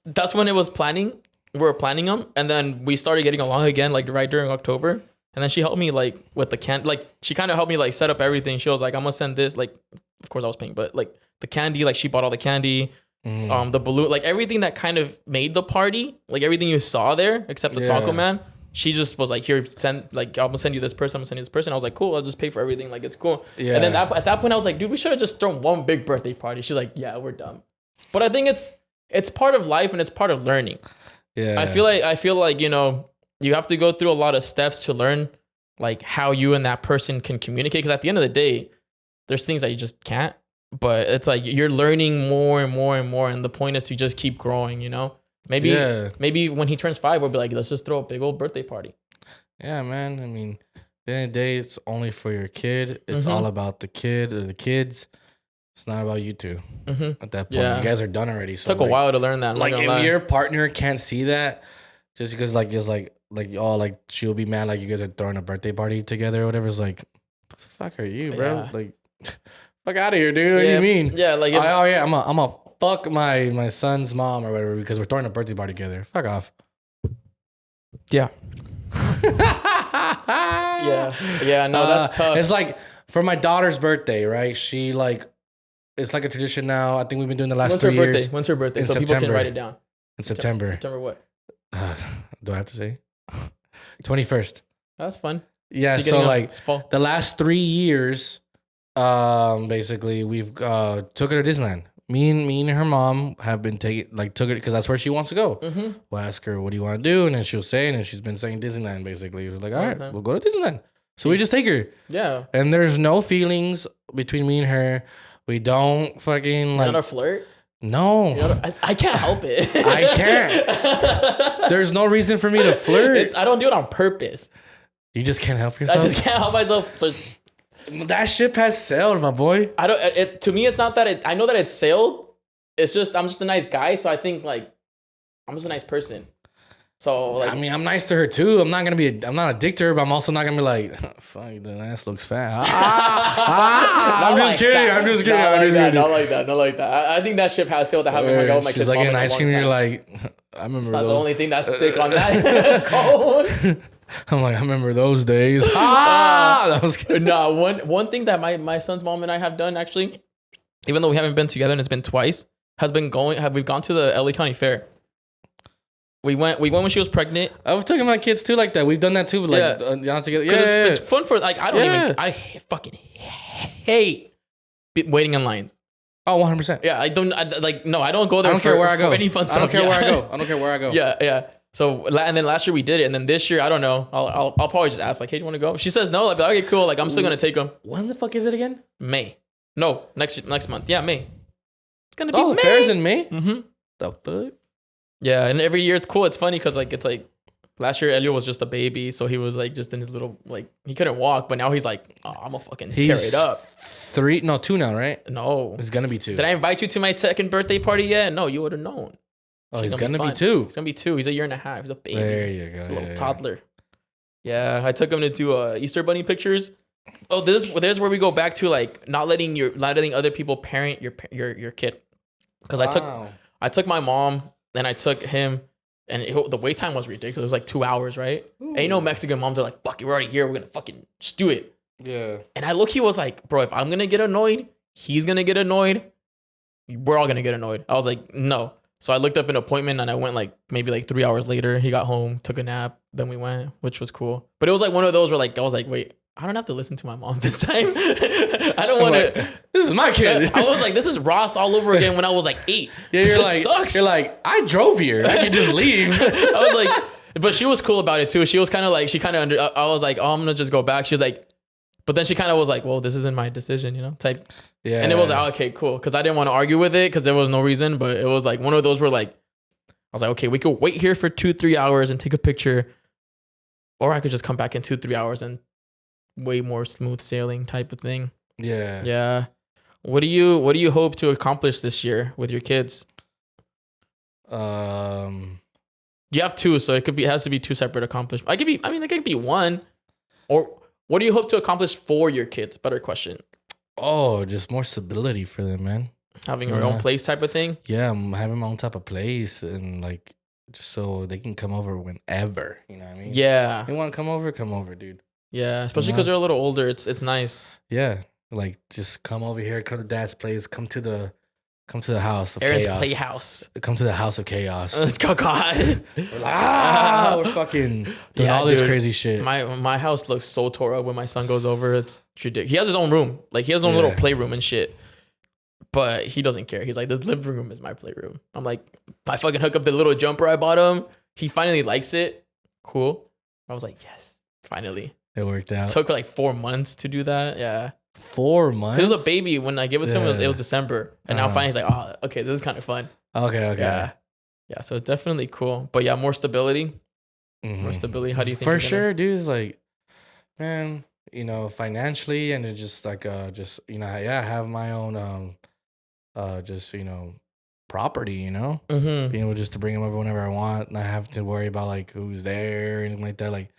that's when it was planning. We were planning them. And then we started getting along again, like right during October. And then she helped me like with the like she kind of helped me like set up everything. She was like, I'm gonna send this. Like, of course I was paying, but like the candy, like she bought all the candy, the balloon, like everything that kind of made the party, like everything you saw there, except the Taco Man. she just was like, here, send, like, I'm gonna send you this person. I'm gonna send you this person. I was like, cool. I'll just pay for everything. Like, it's cool. Yeah. And then at that point, I was like, dude, we should have just thrown one big birthday party. She's like, yeah, we're dumb. But I think it's part of life and it's part of learning. Yeah. I feel like, you know, you have to go through a lot of steps to learn like how you and that person can communicate. Because at the end of the day, there's things that you just can't. But it's like you're learning more and more and more. And the point is to just keep growing, you know? Maybe when he turns 5, we'll be like, let's just throw a big old birthday party. Yeah, man. I mean, at the end of the day, it's only for your kid. It's all about the kid or the kids. It's not about you two. At that point, you guys are done already. So it took a while to learn that. Like, if your partner can't see that, just because like it's like she'll be mad like you guys are throwing a birthday party together or whatever. It's like, what the fuck are you, bro? Yeah. Like, fuck out of here, dude. What do you mean? Yeah, like I'm a fuck my son's mom or whatever because we're throwing a birthday party together. Fuck off. Yeah. No, that's tough. It's like for my daughter's birthday, right? She like, it's like a tradition now. I think we've been doing the last 3 years. When's her birthday? In So September. people can write it down. In September. September what? Do I have to say? 21st. That's fun. Yeah, so like the last 3 years, basically we've took her to Disneyland. Me and her mom have been took it because that's where she wants to go. We'll ask her, what do you want to do? And then she'll say, and she's been saying Disneyland basically. We're like, all right, we'll go to Disneyland. So we just take her. Yeah. And there's no feelings between me and her. We don't fucking like. Not a flirt? No. I can't help it. I can't. There's no reason for me to flirt. I don't do it on purpose. You just can't help yourself? I just can't help myself. That ship has sailed, my boy. I don't. To me, it's not that I know that it's sailed. It's just I'm just a nice guy, so I think like I'm just a nice person. So like, I mean, I'm nice to her too. I'm not a dick to her, but I'm also not gonna be like, fuck, the ass looks fat. I'm just kidding. I'm just kidding. Not like that. I think that ship has sailed. To having my girl, my she's like an ice cream. You're like, I remember. It's not the only thing that's thick on that cone. I'm like, I remember those days. That was good. No, one thing that my son's mom and I have done actually, even though we haven't been together and it's been twice, we've gone to the LA County Fair. We went when she was pregnant. I've taken my kids too like that. We've done that too, like not together. Yeah, it's fun for like I fucking hate waiting in lines. Oh, 100%. Yeah, I don't go there. I don't care where I go. Any fun stuff. I don't care where I go. Yeah. So and then last year we did it, and then this year I don't know. I'll probably just ask like, hey, do you want to go? If she says no, I'll be like, okay, cool. Like I'm still gonna take them. When the fuck is it again? May. No, next month. Yeah, May. It's gonna be May. The fair's in May. The fuck. Yeah, and every year it's cool. It's funny because like it's like last year Elio was just a baby, so he was like just in his little like he couldn't walk, but now he's like, oh, I'm gonna fucking tear it up. 2 now, right? No, it's gonna be 2. Did I invite you to my second birthday party yet? No, you would have known. Oh, he's gonna be 2. He's gonna be 2. He's a year and a half. He's a baby. There you go. He's a little toddler. Yeah, I took him to do Easter bunny pictures. Oh, this is where we go back to like not letting other people parent your kid. Because I took my mom and I took him. And the wait time was ridiculous. It was like 2 hours, right? Ain't no Mexican moms are like, fuck it, we're already here. We're going to fucking just do it. Yeah. And I look, he was like, bro, if I'm going to get annoyed, he's going to get annoyed. We're all going to get annoyed. I was like, no. So I looked up an appointment and I went like maybe like 3 hours later. He got home, took a nap. Then we went, which was cool. But it was like one of those where like, I was like, wait, I don't have to listen to my mom this time. I don't want to. This is my kid. I was like, this is Ross all over again when I was like 8. Yeah, you're like, I drove here. I could just leave. I was like, but she was cool about it too. She was kind of like, I was like, oh, I'm going to just go back. She was like, but then she kind of was like, well, this isn't my decision, type. Yeah. And it was like, okay, cool. Cause I didn't want to argue with it because there was no reason, but it was like one of those where like, I was like, okay, we could wait here for 2-3 hours and take a picture. Or I could just come back in 2-3 hours and way more smooth sailing type of thing. Yeah. Yeah. What do you hope to accomplish this year with your kids? You have 2, so it has to be 2 separate accomplishments. It could be 1. Or what do you hope to accomplish for your kids? Better question. Oh, just more stability for them, man. Having your own place type of thing? Yeah, I'm having my own type of place and like just so they can come over whenever, you know what I mean? Yeah. They want to come over, dude. Yeah, especially because they're a little older. It's nice. Yeah, like just come over here, come to dad's place, come to the Come to the house of Aaron's chaos. playhouse. Come to the house of chaos. Let's go, God. We're like, we're fucking doing all this crazy shit. My house looks so tore up when my son goes over. It's ridiculous. He has his own room. Like, he has his own little playroom and shit. But he doesn't care. He's like, the living room is my playroom. I'm like, I fucking hook up the little jumper I bought him. He finally likes it. Cool. I was like, yes, finally. It worked out. It took like 4 months to do that. Yeah. 4 months? It was a baby. When I gave it to him, it was December. And now finally he's like, oh, okay, this is kind of fun. Okay. Yeah, so it's definitely cool. But yeah, more stability. Mm-hmm. More stability. How do you think? For sure, dude. It's like, man, financially, and it's just like, have my own, property, Mm-hmm. being able just to bring them over whenever I want, not have to worry about like who's there or anything like that. Like,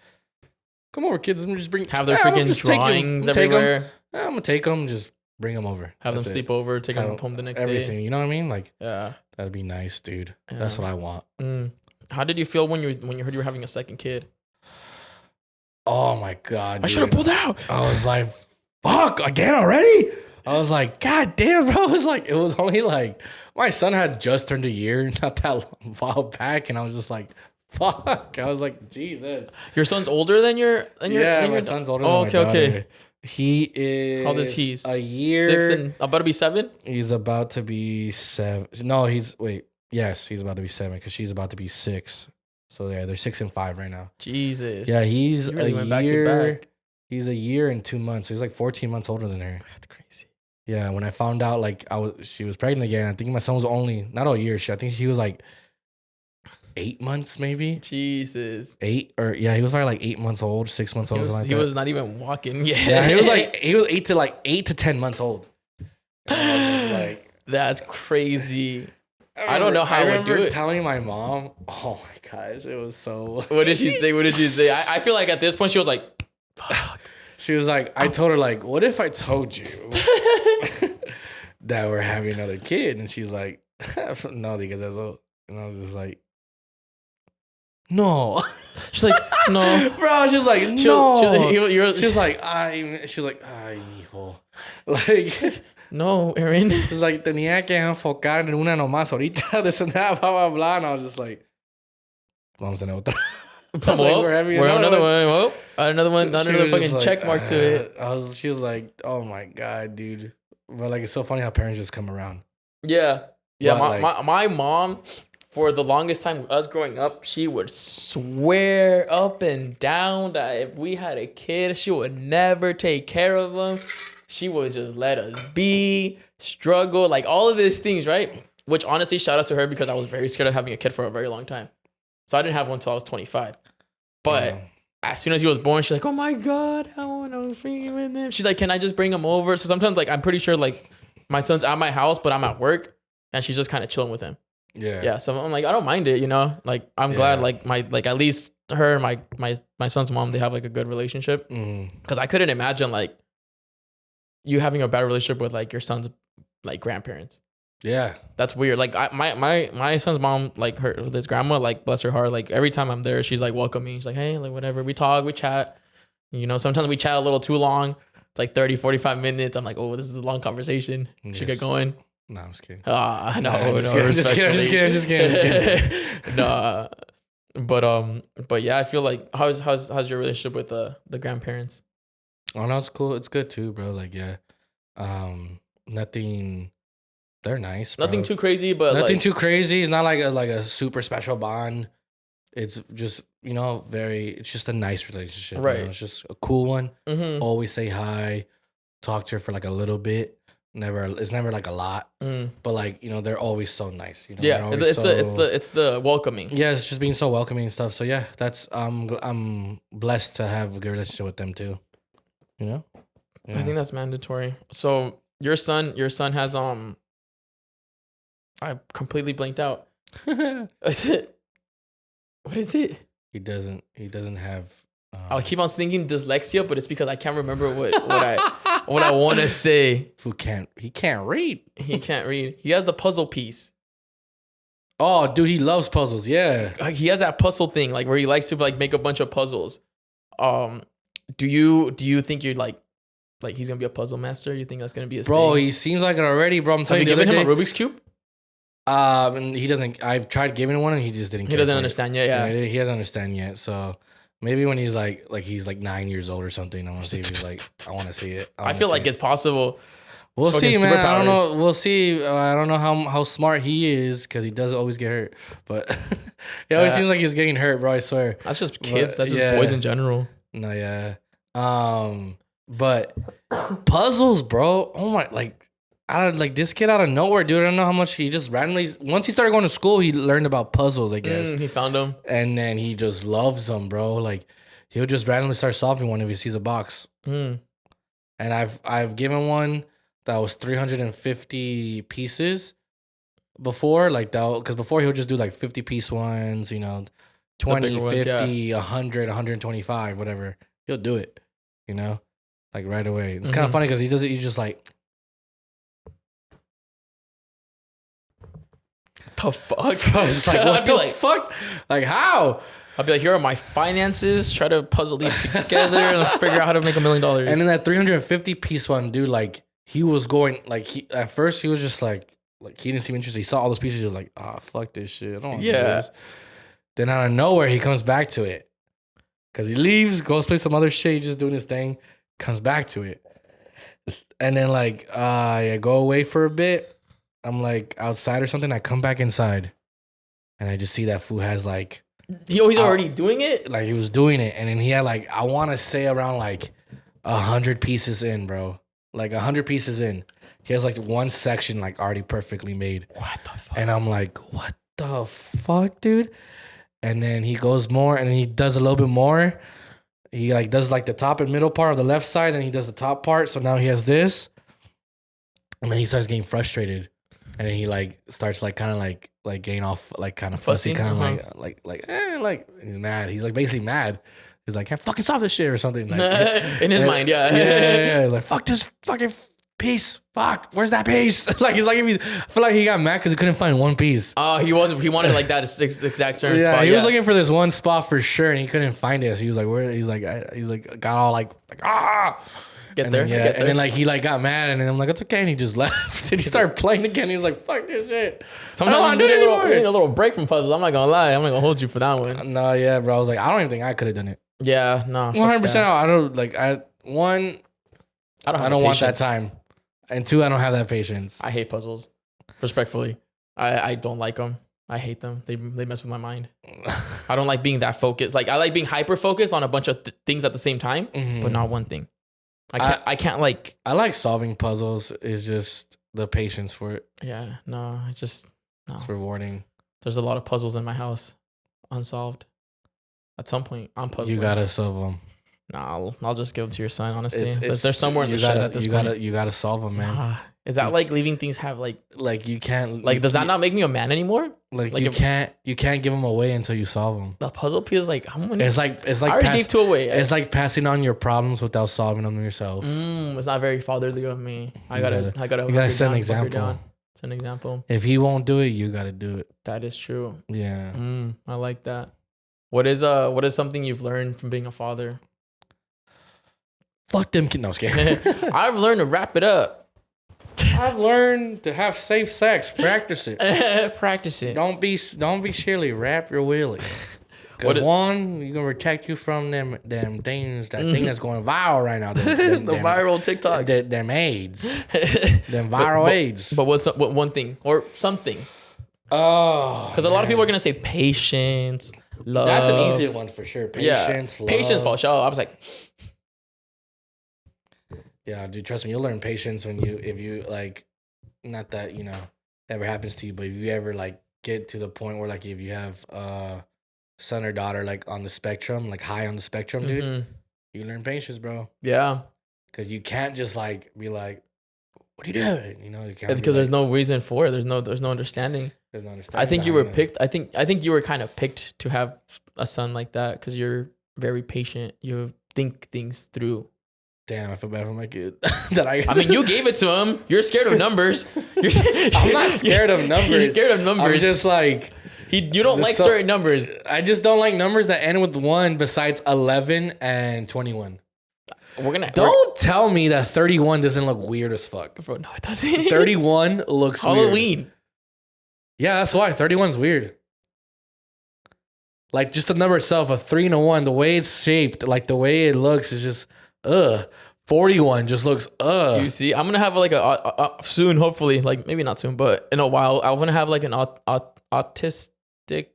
come over, kids. Let me just have their freaking drawings everywhere. I'm gonna take them, just bring them over. Have them sleep over, take them home the next day. Everything, you know what I mean? Like, yeah, that'd be nice, dude. Yeah. That's what I want. How did you feel when you heard you were having a second kid? Oh my God, I should have pulled out. I was like, fuck, again already? I was like, God damn, bro. It was only like, my son had just turned a year not that long, while back, and I was just like, fuck. I was like, Jesus. Your son's older than your my son's older than my daughter. Okay. He is. How old is he? A year. 6 and about to be 7? He's about to be 7. No, yes, he's about to be 7 because she's about to be 6. So yeah, they're 6 and 5 right now. Jesus. Yeah, he's really went back to back. He's a year and 2 months. So he's like 14 months older than her. That's crazy. Yeah, when I found out she was pregnant again, I think my son was only not a year. I think he was like 8 months, maybe. Jesus. 8 or he was probably like 8 months old, 6 months old. He was not even walking yet. Yeah, he was 8 to 10 months old. And I was like, that's crazy. I don't know how I would do it. I remember telling my mom, oh my gosh, it was so. What did she say? I feel like at this point she was like, fuck. She was like, I told her, like, what if I told you that we're having another kid? And she's like, no, because that's all. And I was just like, no. She's like, no. Bro, she was like, no. She was like, ay, mijo. Like, no, Aaron. She's like, tenía que enfocar en una nomás ahorita, this and that, blah, blah, blah. And I was just like, vamos a tener otra. We're having another one. Whoa, another one. Another fucking like, check mark to it. She was like, oh my God, dude. But like, it's so funny how parents just come around. Yeah. My mom, for the longest time, us growing up, she would swear up and down that if we had a kid, she would never take care of him. She would just let us be, struggle, like all of these things, right? Which honestly, shout out to her because I was very scared of having a kid for a very long time. So I didn't have one until I was 25. But as soon as he was born, she's like, oh my God, I want to freaking with him. She's like, can I just bring him over? So sometimes, like, I'm pretty sure, like, my son's at my house, but I'm at work, and she's just kind of chilling with him. Yeah. Yeah. So I'm like, I don't mind it, Like, I'm glad, like, at least her and my son's mom, they have, like, a good relationship. Because I couldn't imagine, like, you having a bad relationship with, like, your son's, like, grandparents. Yeah, that's weird. Like my son's mom, like his grandma, like bless her heart, like every time I'm there, she's like welcoming. She's like, hey, like whatever. We talk, we chat. Sometimes we chat a little too long. It's like 30, 45 minutes. I'm like, oh, this is a long conversation. Yes. Should get going. No, I'm just kidding. No, I'm just kidding. No, but yeah, I feel like how's your relationship with the grandparents? Oh no, it's cool. It's good too, bro. Like yeah, nothing. They're nice. Bro. Nothing too crazy, but nothing too crazy. It's not like a super special bond. It's just it's just a nice relationship. Right. It's just a cool one. Mm-hmm. Always say hi. Talk to her for like a little bit. It's never like a lot. But like they're always so nice. Yeah, it's the welcoming. Yeah, it's just being so welcoming and stuff. So yeah, that's I'm blessed to have a good relationship with them too. Yeah. I think that's mandatory. So your son has I completely blanked out. What is it? He doesn't have. I'll keep on thinking dyslexia, but it's because I can't remember what I want to say. He can't read. He can't read. He has the puzzle piece. Oh, dude, he loves puzzles. Yeah. He has that puzzle thing, like where he likes to like make a bunch of puzzles. Do you think you'd like Like he's gonna be a puzzle master? You think that's gonna be his Bro, thing? he seems like it already, bro. I'm Have telling you you, the given other him a day. Rubik's Cube? And he doesn't. I've tried giving one, and he just didn't. He care doesn't for it. understand yet. Yeah. He doesn't understand yet. So maybe when he's like he's like 9 years old or something, I want to see if he's like. I want to see it. I feel like it's possible. We'll It's see, fucking man. I don't superpowers. know. We'll see. I don't know how smart he is because he does always get hurt. But it always seems like he's getting hurt, bro. I swear. That's just kids. But, That's just boys in general. No, yeah. But puzzles, bro. Oh my, like this kid out of nowhere, dude. I don't know how much he just randomly. Once he started going to school, he learned about puzzles, I guess. He found them, and then he just loves them, bro. Like he'll just randomly start solving one if he sees a box. And I've given one that was 350 pieces before, like that, because before he would just do like 50-piece ones, 20, ones, 50, 100, 125, whatever. He'll do it, like right away. It's kind of funny because he does it. He's just like, the fuck? It's like, what the fuck? Like, how? I'll be like, here are my finances. Try to puzzle these together and figure out how to make $1 million. And then that 350-piece one, dude, like he was going, at first he was just like he didn't seem interested. He saw all those pieces. He was like, oh, fuck this shit. I don't want to do this. Then out of nowhere, he comes back to it. Because he leaves, goes play some other shit, he's just doing his thing, comes back to it. And then go away for a bit. I'm like outside or something. I come back inside. And I just see that fool has he's already doing it? Like he was doing it. And then he had I want to say around 100 pieces in, bro. 100 pieces in. He has one section already perfectly made. What the fuck? And I'm like, what the fuck, dude? And then he goes more, and then he does a little bit more. He does the top and middle part of the left side, and he does the top part. So now he has this, and then he starts getting frustrated, and then he starts kind of getting off kind of fussy, kind of he's mad. He's basically mad. He's like, can't fucking solve this shit or something. In his mind, yeah. Yeah. He's like, fuck this fucking piece. Fuck, where's that piece? I feel like he got mad because he couldn't find one piece. Oh, he wanted that exact certain spot. He was looking for this one spot for sure, and he couldn't find it. So he was like, where? He's like, got all Get and there. Then, and then he got mad, and then I'm like, it's okay, and he just left. And he started playing again. He was like, fuck this shit. Sometimes you need a little break from puzzles. I'm not gonna lie. I'm not gonna hold you for that one. No, yeah, bro. I was like, I don't even think I could have done it. Yeah, no. 100%. I don't I don't want that time. And 2, I don't have that patience. I hate puzzles. Respectfully, I don't like them. I hate them. They mess with my mind. I don't like being that focused. I like being hyper focused on a bunch of things at the same time, but not one thing. I can't I like solving puzzles. It's just the patience for it. Yeah, no, it's just no. It's rewarding. There's a lot of puzzles in my house, unsolved. At some point, I'm puzzling. You gotta solve them. Nah, I'll just give it to your son. Honestly, they're somewhere in the shed at this point. You gotta solve them, man. Is that leaving things have you can't does that not make me a man anymore? You can't give them away until you solve them. The puzzle piece how many? It's like I already gave 2 away. It's like passing on your problems without solving them yourself. It's not very fatherly of me. I gotta You gotta set an example. It's an example. If he won't do it, you gotta do it. That is true. Yeah. I like that. What is something you've learned from being a father? Fuck them kids. No, I'm scared. I've learned to wrap it up. I've learned to have safe sex. Practice it. Practice it. Don't be silly. Wrap your willy. Because one, you're gonna protect you from them things. That thing that's going viral right now. Viral TikToks. Them AIDS. Them viral AIDS. But what one thing or something? Oh, because a lot of people are gonna say patience, love. That's an easy one for sure. Patience, love. Patience for sure. I was like, yeah, dude. Trust me, you'll learn patience if you not that ever happens to you, but if you ever get to the point where if you have son or daughter on the spectrum, high on the spectrum, dude, you learn patience, bro. Yeah, because you can't just be like, what are you doing? You can't because there's no reason for it. There's no understanding. There's no understanding. I think you were picked. I think you were kind of picked to have a son like that because you're very patient. You think things through. Damn, I feel bad for my kid. I mean, you gave it to him. You're scared of numbers. I'm not scared of numbers. You're scared of numbers. I'm just you don't like certain numbers. I just don't like numbers that end with 1 besides 11 and 21. Don't tell me that 31 doesn't look weird as fuck. Bro, no, it doesn't. 31 looks Halloween. weird. Yeah, that's why 31's weird. Like just the number itself, a 3 and a 1, the way it's shaped, like the way it looks is just 41 just looks You see, I'm gonna have like a soon, hopefully, like maybe not soon, but in a while, I'm gonna have like an autistic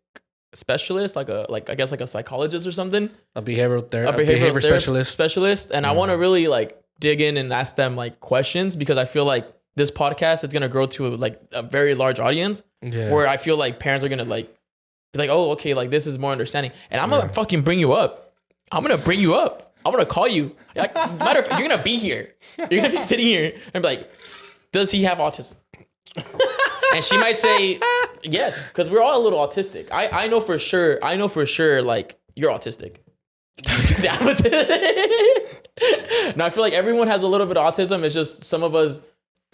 specialist, like I guess like a psychologist or something, a behavioral specialist, and I want to really like dig in and ask them like questions, because I feel like this podcast is gonna grow to like a very large audience, where I feel like parents are gonna like be like, oh, okay, like this is more understanding, and I'm gonna fucking bring you up. I'm gonna call you. Like, matter of fact, you're gonna be here. You're gonna be sitting here and be like, does he have autism? And she might say yes, because we're all a little autistic. I know for sure, like, you're autistic. Now I feel like everyone has a little bit of autism. It's just some of us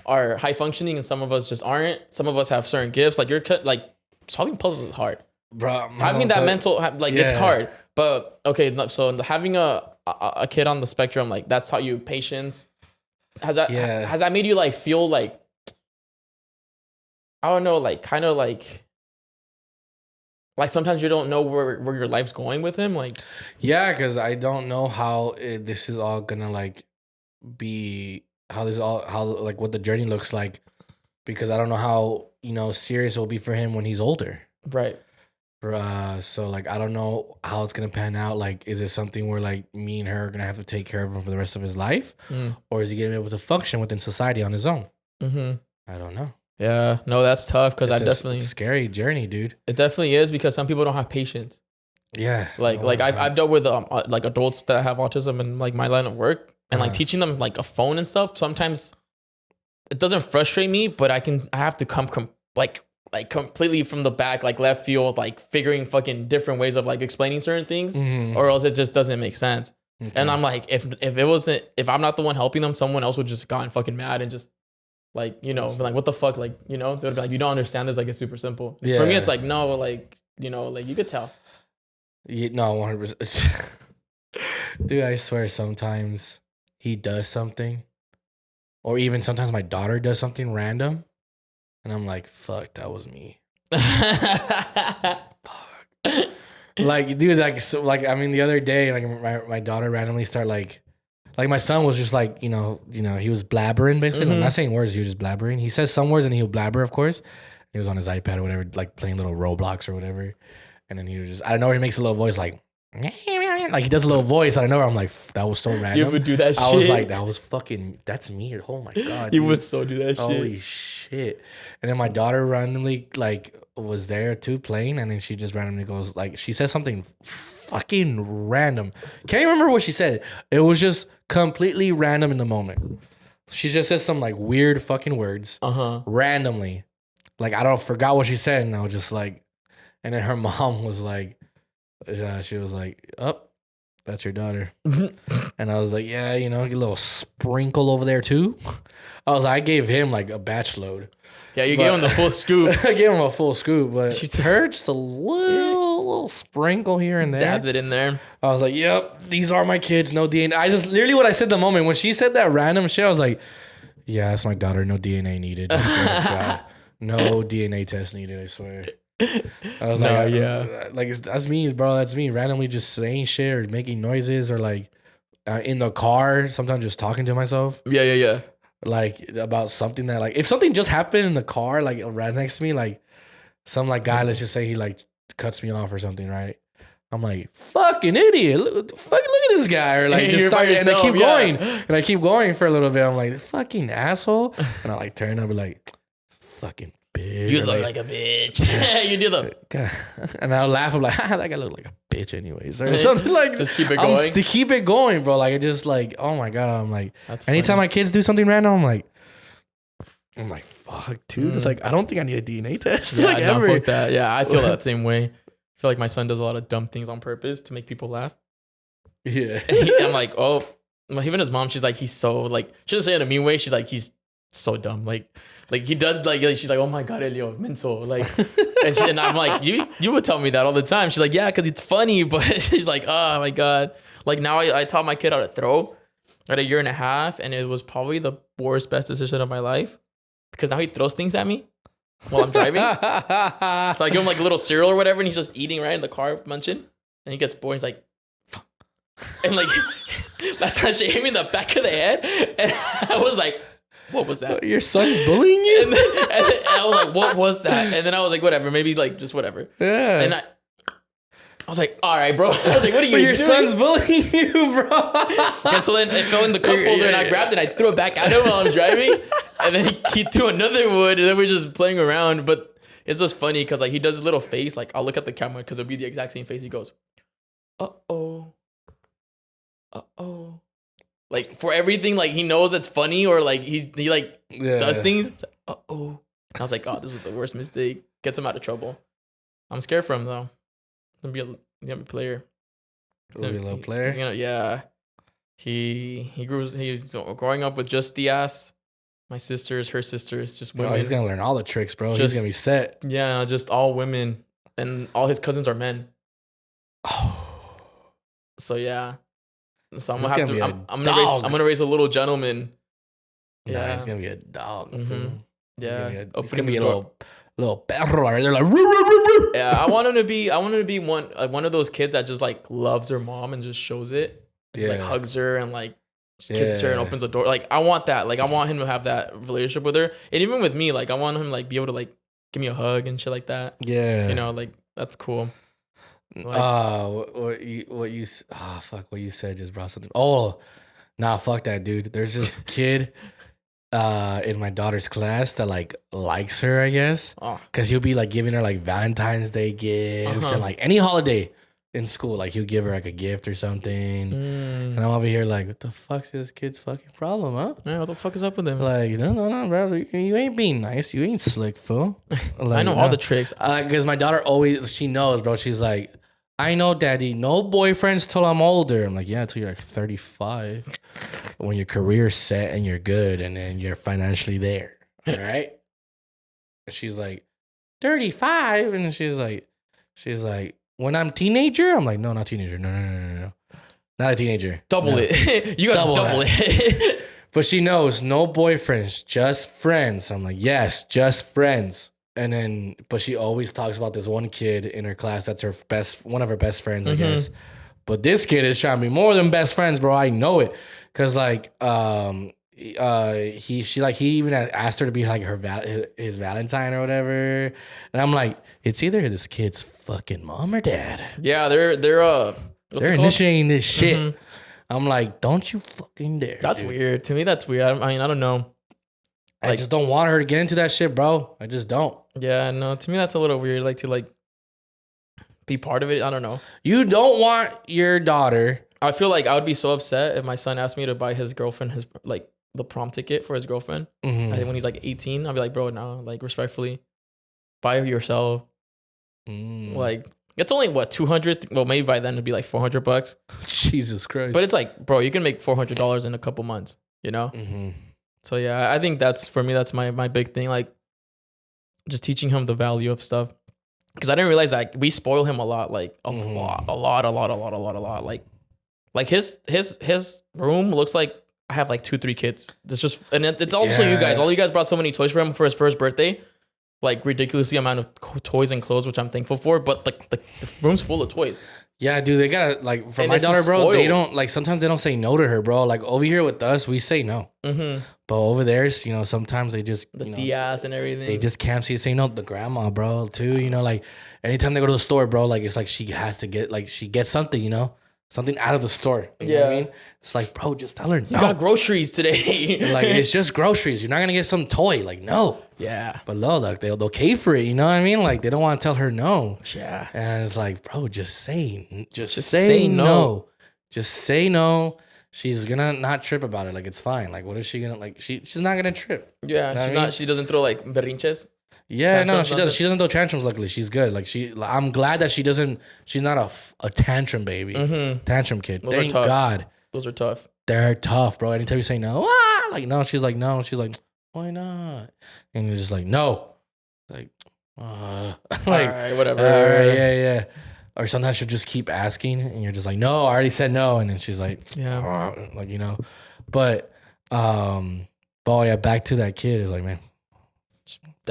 are high functioning and some of us just aren't. Some of us have certain gifts. Like solving puzzles is hard. Bro, having that mental, like, it's hard. But okay, so having a kid on the spectrum, like, that's taught you patience. Has that made you like feel like, I don't know, like kind of like sometimes you don't know where your life's going with him, like? Yeah, because I don't know how this is all gonna like be, how like what the journey looks like, because I don't know how, you know, serious it will be for him when he's older. Right. So like I don't know how it's gonna pan out. Like, is it something where like me and her are gonna have to take care of him for the rest of his life, or is he gonna be able to function within society on his own? I don't know. Yeah, no, that's tough, because I definitely, it's a scary journey, dude. It definitely is, because some people don't have patience. Yeah, like I've dealt with like adults that have autism in like my line of work, and like teaching them like a phone and stuff. Sometimes it doesn't frustrate me, but I have to come like completely from the back, like left field, like figuring fucking different ways of like explaining certain things, or else it just doesn't make sense. Okay. And I'm like, if I'm not the one helping them, someone else would just gotten fucking mad and just like, you know, be like, what the fuck, like, you know, they'd be like, you don't understand this, like, it's super simple. Yeah. For me, it's like, no, like, you know, like, you could tell. Yeah, no, 100%. Dude, I swear sometimes he does something, or even sometimes my daughter does something random, and I'm like, fuck, that was me. Fuck. Like, dude, like, so, like, I mean, the other day, like, my daughter randomly started, like my son was just like, you know, he was blabbering, basically. I'm not saying words, he was just blabbering. He says some words and he'll blabber, of course. He was on his iPad or whatever, like playing little Roblox or whatever. And then he was just, I don't know, he makes a little voice like he does a little voice. I don't know. I'm like, that was so random. You would do that shit. I was like, that's me. Oh my God. You would so do that shit. Holy shit. And then my daughter randomly like was there too playing, and then she just randomly goes like, she says something fucking random. Can't even remember what she said. It was just completely random in the moment. She just said some like weird fucking words randomly. Like, I forgot what she said, and I was just like, and then her mom was like, she was like, oh, that's your daughter. And I was like, yeah, you know, get a little sprinkle over there too. I gave him like a batch load. Yeah, you gave him the full scoop. I gave him a full scoop, but her just a little sprinkle here and there. Dabbed it in there. I was like, yep, these are my kids, no DNA. I just literally what I said the moment when she said that random shit, I was like, yeah, that's my daughter, no DNA needed. I swear to God. No DNA test needed, I swear. I was that's me, bro. That's me randomly just saying shit or making noises, or like in the car, sometimes just talking to myself. Yeah. Like about something that like if something just happened in the car, like right next to me, like some like guy, let's just say he like cuts me off or something, right? I'm like, fucking idiot. Look at this guy. Or like just start and I keep going. And I keep going for a little bit. I'm like, fucking asshole. And I like turn up and like, fucking bitch. You look like a bitch. You do the God. And I'll laugh. I'm like, that guy look like a bitch anyways. Or something like just keep it going. To keep it going, bro. Like I just like, oh my God. I'm like, that's anytime funny. My kids do something random, I'm like, fuck, dude. Like, I don't think I need a DNA test. Yeah, like ever. Fuck that. Yeah, I feel that same way. I feel like my son does a lot of dumb things on purpose to make people laugh. Yeah. I'm like, oh, even his mom, she's like, he's so like, she doesn't say it in a mean way. She's like, he's so dumb. Like he does like, she's like, oh my God, Elio, menso. Like, and I'm like, you would tell me that all the time. She's like, yeah, because it's funny. But she's like, oh my God. Like now I taught my kid how to throw. at a year and a half, and it was probably the worst, best decision of my life because now he throws things at me while I'm driving. So I give him like a little cereal or whatever, and he's just eating right in the car, munching, and he gets bored. He's like, and like that time she hit me in the back of the head, and I was like, what was that? Your son's bullying you? And then I was like, what was that? And then I was like, whatever, maybe like just whatever. Yeah. And I was like, all right, bro. I was like, what are you doing? Your doing? son's bullying you, bro. And so then it fell in the cup holder, and I grabbed it, and I threw it back at him while I'm driving. And then he threw another wood, and then we're just playing around. But it's just funny because like he does his little face. Like I'll look at the camera because it'll be the exact same face. He goes, uh-oh. Like for everything, like he knows it's funny or like he like does things. Uh-oh. And I was like, oh, this was the worst mistake. Gets him out of trouble. I'm scared for him though. He's gonna be a player. He's gonna be a little player. He's gonna, yeah. He was growing up with just the ass. My sisters, her sisters, just women. Oh, he's gonna learn all the tricks, bro. Just, he's gonna be set. Yeah, just all women, and all his cousins are men. Oh. So yeah. So I'm He's gonna have gonna to. be I'm gonna raise a little gentleman. Yeah, Yeah, he's gonna be a dog. Mm-hmm. Yeah, He's gonna be a little perro. Right? They're like, roo, roo, roo, roo. Yeah, I want him to be one of those kids that just like loves her mom and just shows it. Just like hugs her and like kisses her and opens the door. Like I want that. Like I want him to have that relationship with her. And even with me, like I want him to like be able to like give me a hug and shit like that. Yeah. You know, like that's cool. Like, what you said just brought something. Oh, nah, fuck that, dude. There's this kid in my daughter's class that like likes her, I guess. Cause he'll be like giving her like Valentine's Day gifts and like any holiday in school, like he'll give her like a gift or something. And I'm over here like, what the fuck's this kid's fucking problem, huh? Yeah, what the fuck is up with him? Like, no, bro, you ain't being nice. You ain't slick, fool. Like, I know all the tricks. Cause my daughter always, she knows, bro. She's like, I know, daddy, no boyfriends till I'm older. I'm like, yeah, till you're like 35. When your career's set and you're good and then you're financially there. All right. And she's like, 35. And she's like, when I'm teenager? I'm like, no, not teenager. No. Not a teenager. Double it. You got double it. But she knows no boyfriends, just friends. I'm like, yes, just friends. And then, but she always talks about this one kid in her class that's one of her best friends, I guess. But this kid is trying to be more than best friends, bro. I know it, cause like, he even asked her to be like his Valentine or whatever, and I'm like, it's either this kid's fucking mom or dad. Yeah, they're initiating this shit. I'm like, don't you fucking dare. That's weird. To me, that's weird. I mean, I don't know. I just don't want her to get into that shit, bro. I just don't. Yeah, no, to me that's a little weird. Like to like be part of it. I don't know. You don't want your daughter. I feel like I would be so upset if my son asked me to buy his girlfriend his like the prom ticket for his girlfriend. I think when he's like 18, I'll be like, bro, no, like respectfully, buy her yourself. Like it's only what 200. Well, maybe by then it'd be like $400. Jesus Christ! But it's like, bro, you can make $400 in a couple months. You know. So yeah, I think that's for me. That's my big thing. Like, just teaching him the value of stuff. Because I didn't realize that we spoil him a lot. Like a lot. Like his room looks like I have like 2-3 kids. It's just, and it's also you guys. All you guys brought so many toys for him for his first birthday. Like ridiculously amount of toys and clothes, which I'm thankful for. But like the room's full of toys. Yeah, dude, they gotta like for my daughter, bro. Spoiled. They don't like sometimes they don't say no to her, bro. Like over here with us, we say no. But over there, you know, sometimes they just the Diaz and everything. They just can't say no. The grandma, bro, too. You know, like anytime they go to the store, bro, like it's like she has to get like she gets something, you know. Something out of the store. You know what I mean? It's like, bro, just tell her no. You got groceries today. Like, it's just groceries. You're not going to get some toy. Like, no. Yeah. But look, they'll pay for it. You know what I mean? Like, they don't want to tell her no. Yeah. And it's like, bro, just say no. Just say no. She's going to not trip about it. Like, it's fine. Like, what is she going to, like, she's not going to trip. Yeah. You know she doesn't throw, like, berrinches. Yeah, no, she does. She doesn't throw tantrums. Luckily, she's good. Like I'm glad that she doesn't. She's not a tantrum baby, tantrum kid. Thank God. Those are tough. They're tough, bro. Anytime you say no, like no, she's like no. She's like, why not? And you're just like no, like, like all right, whatever. All right, yeah. Or sometimes she'll just keep asking, and you're just like, no, I already said no, and then she's like, yeah, like you know. But yeah, back to that kid is like, man,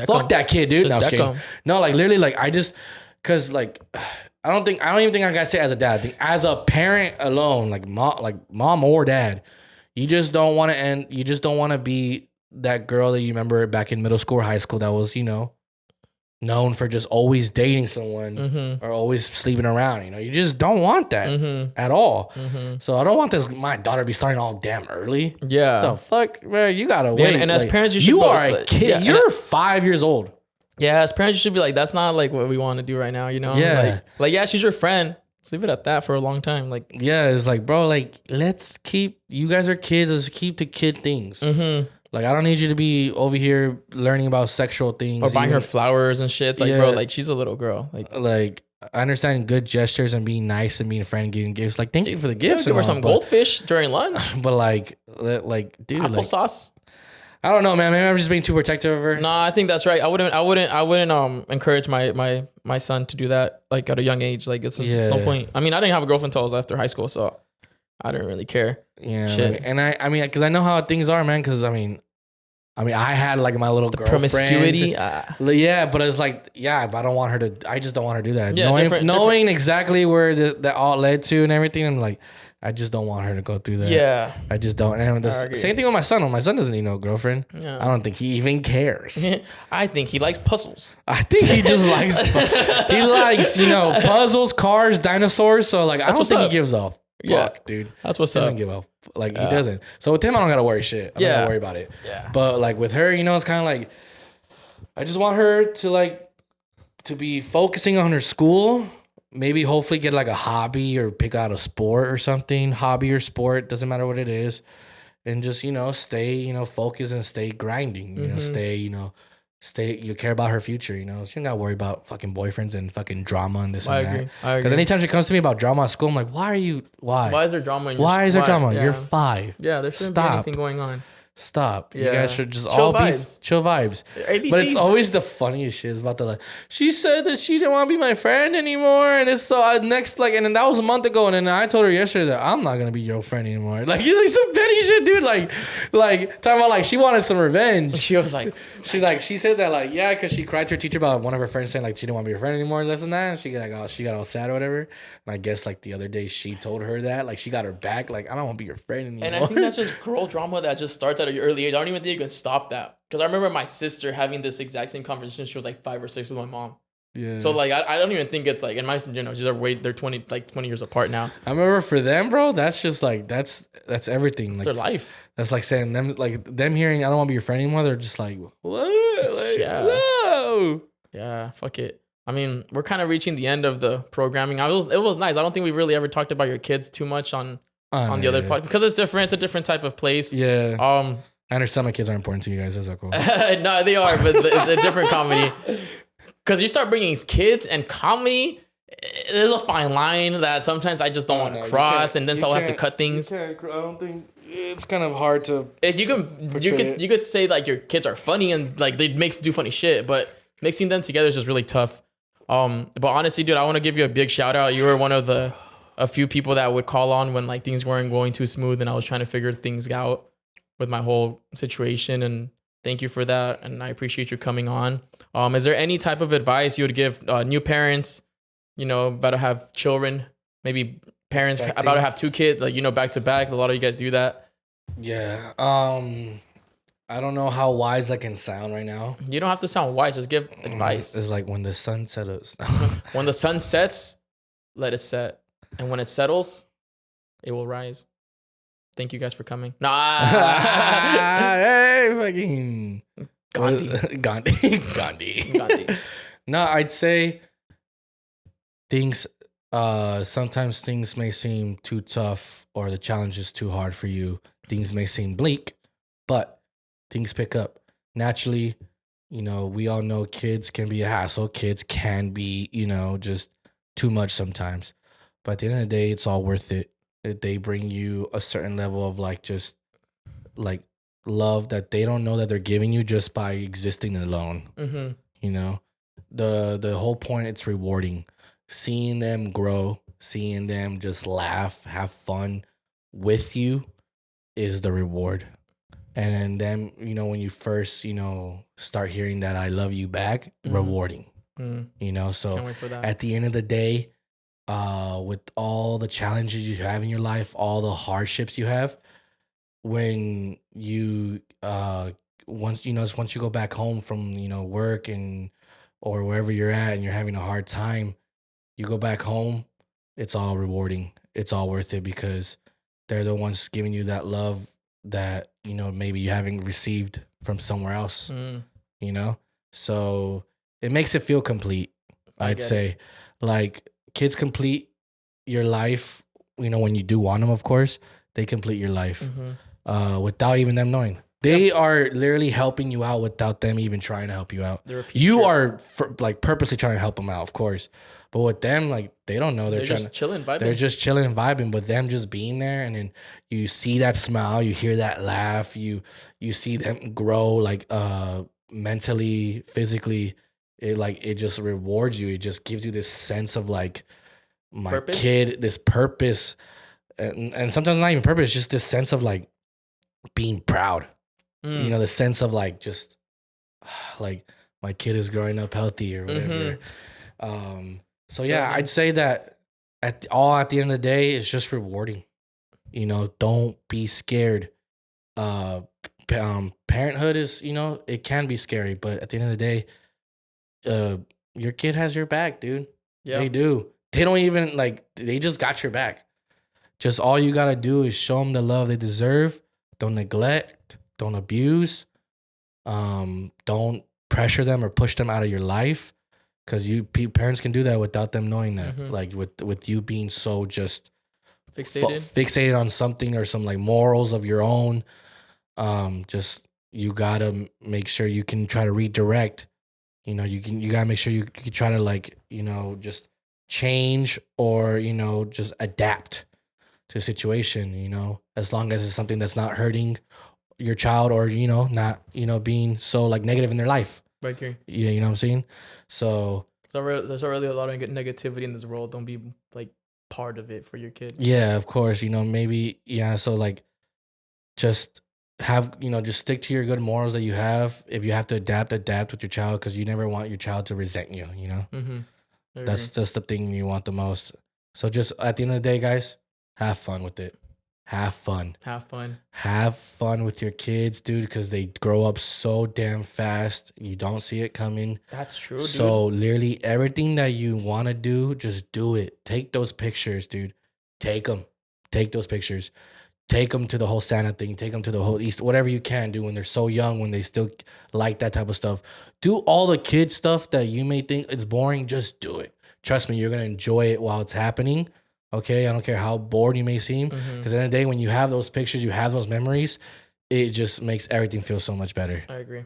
fuck that kid, dude. No, I was kidding. No, like literally, like I just, cause like I don't even think I gotta say as a dad. I think as a parent alone, like mom or dad, you just don't want to end. You just don't want to be that girl that you remember back in middle school or high school that was, known for just always dating someone or always sleeping around. You just don't want that at all. So I don't want my daughter to be starting all damn early. Yeah. The fuck, man, you gotta wait. And as parents, you are a kid. Yeah, you're 5 years old. Yeah, as parents, you should be like, that's not like what we want to do right now, Yeah. Like yeah, she's your friend. Let's leave it at that for a long time. Like, yeah, it's like, bro, like, let's keep, you guys are kids, let's keep the kid things. Like, I don't need you to be over here learning about sexual things. Or buying her flowers and shit. It's like, bro, like, she's a little girl. Like, I understand good gestures and being nice and being a friend, giving gifts. Like, thank you for the gifts. Give her some goldfish during lunch. But like, dude, applesauce. I don't know, man. Maybe I'm just being too protective of her. No, I think that's right. I wouldn't encourage my son to do that like at a young age. Like, it's just no point. I mean, I didn't have a girlfriend until I was after high school, so I didn't really care. Yeah, shit. Like, and I mean, because I know how things are, man. Because I mean, I had like my little girlfriend. Promiscuity. Yeah, but it's like, but I don't want her to. I just don't want her to do that. Yeah, knowing exactly where that all led to and everything, I'm like, I just don't want her to go through that. Yeah, I just don't. And the same thing with my son. My son doesn't need no girlfriend. Yeah. I don't think he even cares. I think he likes puzzles. I think he just likes puzzles, cars, dinosaurs. So like, I don't think he gives a fuck, dude. That's what's up. He doesn't give a he doesn't. So with him, I don't gotta worry shit. I don't gotta worry about it. Yeah. But like with her, it's kind of like, I just want her to be focusing on her school. Maybe hopefully get like a hobby or pick out a sport or something. Hobby or sport, doesn't matter what it is. And just, stay, focused and stay grinding. Stay, you care about her future, She don't gotta worry about fucking boyfriends and fucking drama and this and that. I agree. Because anytime she comes to me about drama at school, I'm like, why? Why is there drama in your Why is there drama? Yeah. You're 5. Yeah, there shouldn't be anything going on. Stop. Yeah. You guys should just chill vibes. Chill vibes. ABCs. But it's always the funniest shit. It's about she said that she didn't want to be my friend anymore. And it's so and then that was a month ago. And then I told her yesterday that I'm not going to be your friend anymore. Like, some petty shit, dude. Like talking about she wanted some revenge. She was like, she said that because she cried to her teacher about one of her friends saying she didn't want to be her friend anymore, this and that. And she got all sad or whatever. And I guess the other day she told her that, she got her back. I don't want to be your friend anymore. And I think that's just girl drama that just starts at an early age. I don't even think you can stop that. Because I remember my sister having this exact same conversation. She was 5 or 6 with my mom. Yeah. So I don't even think it's in my they're 20 years apart now. I remember for them, bro, that's just that's everything. It's their life. That's saying them hearing I don't want to be your friend anymore. They're just what? Whoa. Yeah, fuck it. I mean, we're kind of reaching the end of the programming. It was nice. I don't think we really ever talked about your kids too much on the other part because it's different. It's a different type of place. Yeah. I understand my kids are important to you guys. That's cool. No, they are, but it's a different comedy. Because you start bringing kids and comedy, there's a fine line that sometimes I just don't want to cross, and then someone has to cut things. I don't think it's kind of hard to. You could say your kids are funny and they do funny shit, but mixing them together is just really tough. But honestly, dude, I want to give you a big shout out. You were one of a few people that would call on when things weren't going too smooth, and I was trying to figure things out with my whole situation, and thank you for that. And I appreciate you coming on. Is there any type of advice you would give new parents, about to have children, maybe parents about to have 2 kids, back to back? A lot of you guys do that. Yeah. I don't know how wise I can sound right now. You don't have to sound wise. Just give advice. It's when the sun settles. When the sun sets, let it set. And when it settles, it will rise. Thank you guys for coming. Hey, fucking Gandhi. No, I'd say sometimes things may seem too tough or the challenge is too hard for you. Things may seem bleak, but things pick up. Naturally, we all know kids can be a hassle. Kids can be, just too much sometimes. But at the end of the day, it's all worth it. They bring you a certain level of just love that they don't know that they're giving you just by existing alone. Mm-hmm. The whole point, it's rewarding. Seeing them grow, seeing them just laugh, have fun with you is the reward. And then, when you first, start hearing that I love you back, rewarding, so Can't wait for that. at the end of the day, with all the challenges you have in your life, all the hardships you have, when you, once you go back home from, work or wherever you're at and you're having a hard time, you go back home, it's all rewarding. It's all worth it because they're the ones giving you that love that, maybe you haven't received from somewhere else, So it makes it feel complete, I'd say. Like, kids complete your life, when you do want them, of course, they complete your life without even them knowing. They are literally helping you out without them even trying to help you out. You are purposely trying to help them out, of course. But with them, like, they don't know. They're just chilling, vibing. They're just chilling and vibing. But them just being there, and then you see that smile, you hear that laugh, you see them grow, like, mentally, physically. It just rewards you. It just gives you this sense of, like, my purpose? Kid, this purpose, and sometimes not even purpose, it's just this sense of, like, being proud. The sense of, like, just like my kid is growing up healthy or whatever. So yeah, I'd say that at the end of the day, it's just rewarding. Don't be scared. Parenthood is, it can be scary, but at the end of the day, your kid has your back, dude. Yeah. They do. They don't even, like, they just got your back. Just all you gotta do is show them the love they deserve. Don't neglect. Don't abuse. Don't pressure them or push them out of your life, because parents can do that without them knowing that. Like, with you being so just fixated on something or some, like, morals of your own. Just, you gotta make sure you can try to redirect. You gotta make sure you can try to, like, just change or, just adapt to a situation, as long as it's something that's not hurting your child or, not, being so, like, negative in their life. Right here. Yeah, you know what I'm saying? So there's already a lot of negativity in this world. Don't be, like, part of it for your kid. Yeah, of course. Maybe, yeah. So, like, just have, just stick to your good morals that you have. If you have to adapt with your child, because you never want your child to resent you, That's just the thing you want the most. So just at the end of the day, guys, have fun with it. Have fun. Have fun with your kids, dude, because they grow up so damn fast. You don't see it coming. That's true, dude. So literally everything that you want to do, just do it. Take those pictures, dude. Take them. Take those pictures. Take them to the whole Santa thing. Take them to the whole East. Whatever you can do when they're so young, when they still like that type of stuff. Do all the kid stuff that you may think it's boring. Just do it. Trust me, you're going to enjoy it while it's happening. Okay? I don't care how bored you may seem. Because at the end of the day, when you have those pictures, you have those memories, it just makes everything feel so much better. I agree.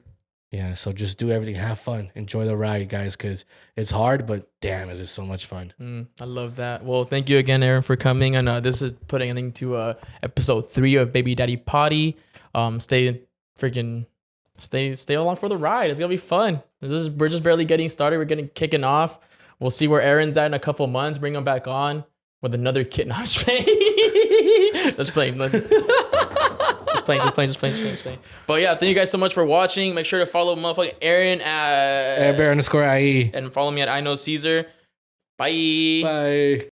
Yeah, so just do everything. Have fun. Enjoy the ride, guys, because it's hard, but damn, is it so much fun. I love that. Well, thank you again, Aaron, for coming. And this is putting an end to episode 3 of Baby Daddy Potty. Stay along for the ride. It's going to be fun. We're just barely getting started. We're kicking off. We'll see where Aaron's at in a couple months. Bring him back on with another kid. No, I'm just playing. Just playing. Just playing. But yeah, thank you guys so much for watching. Make sure to follow motherfucking Aaron at @Bear_IE and follow me at I Know Cesar. Bye.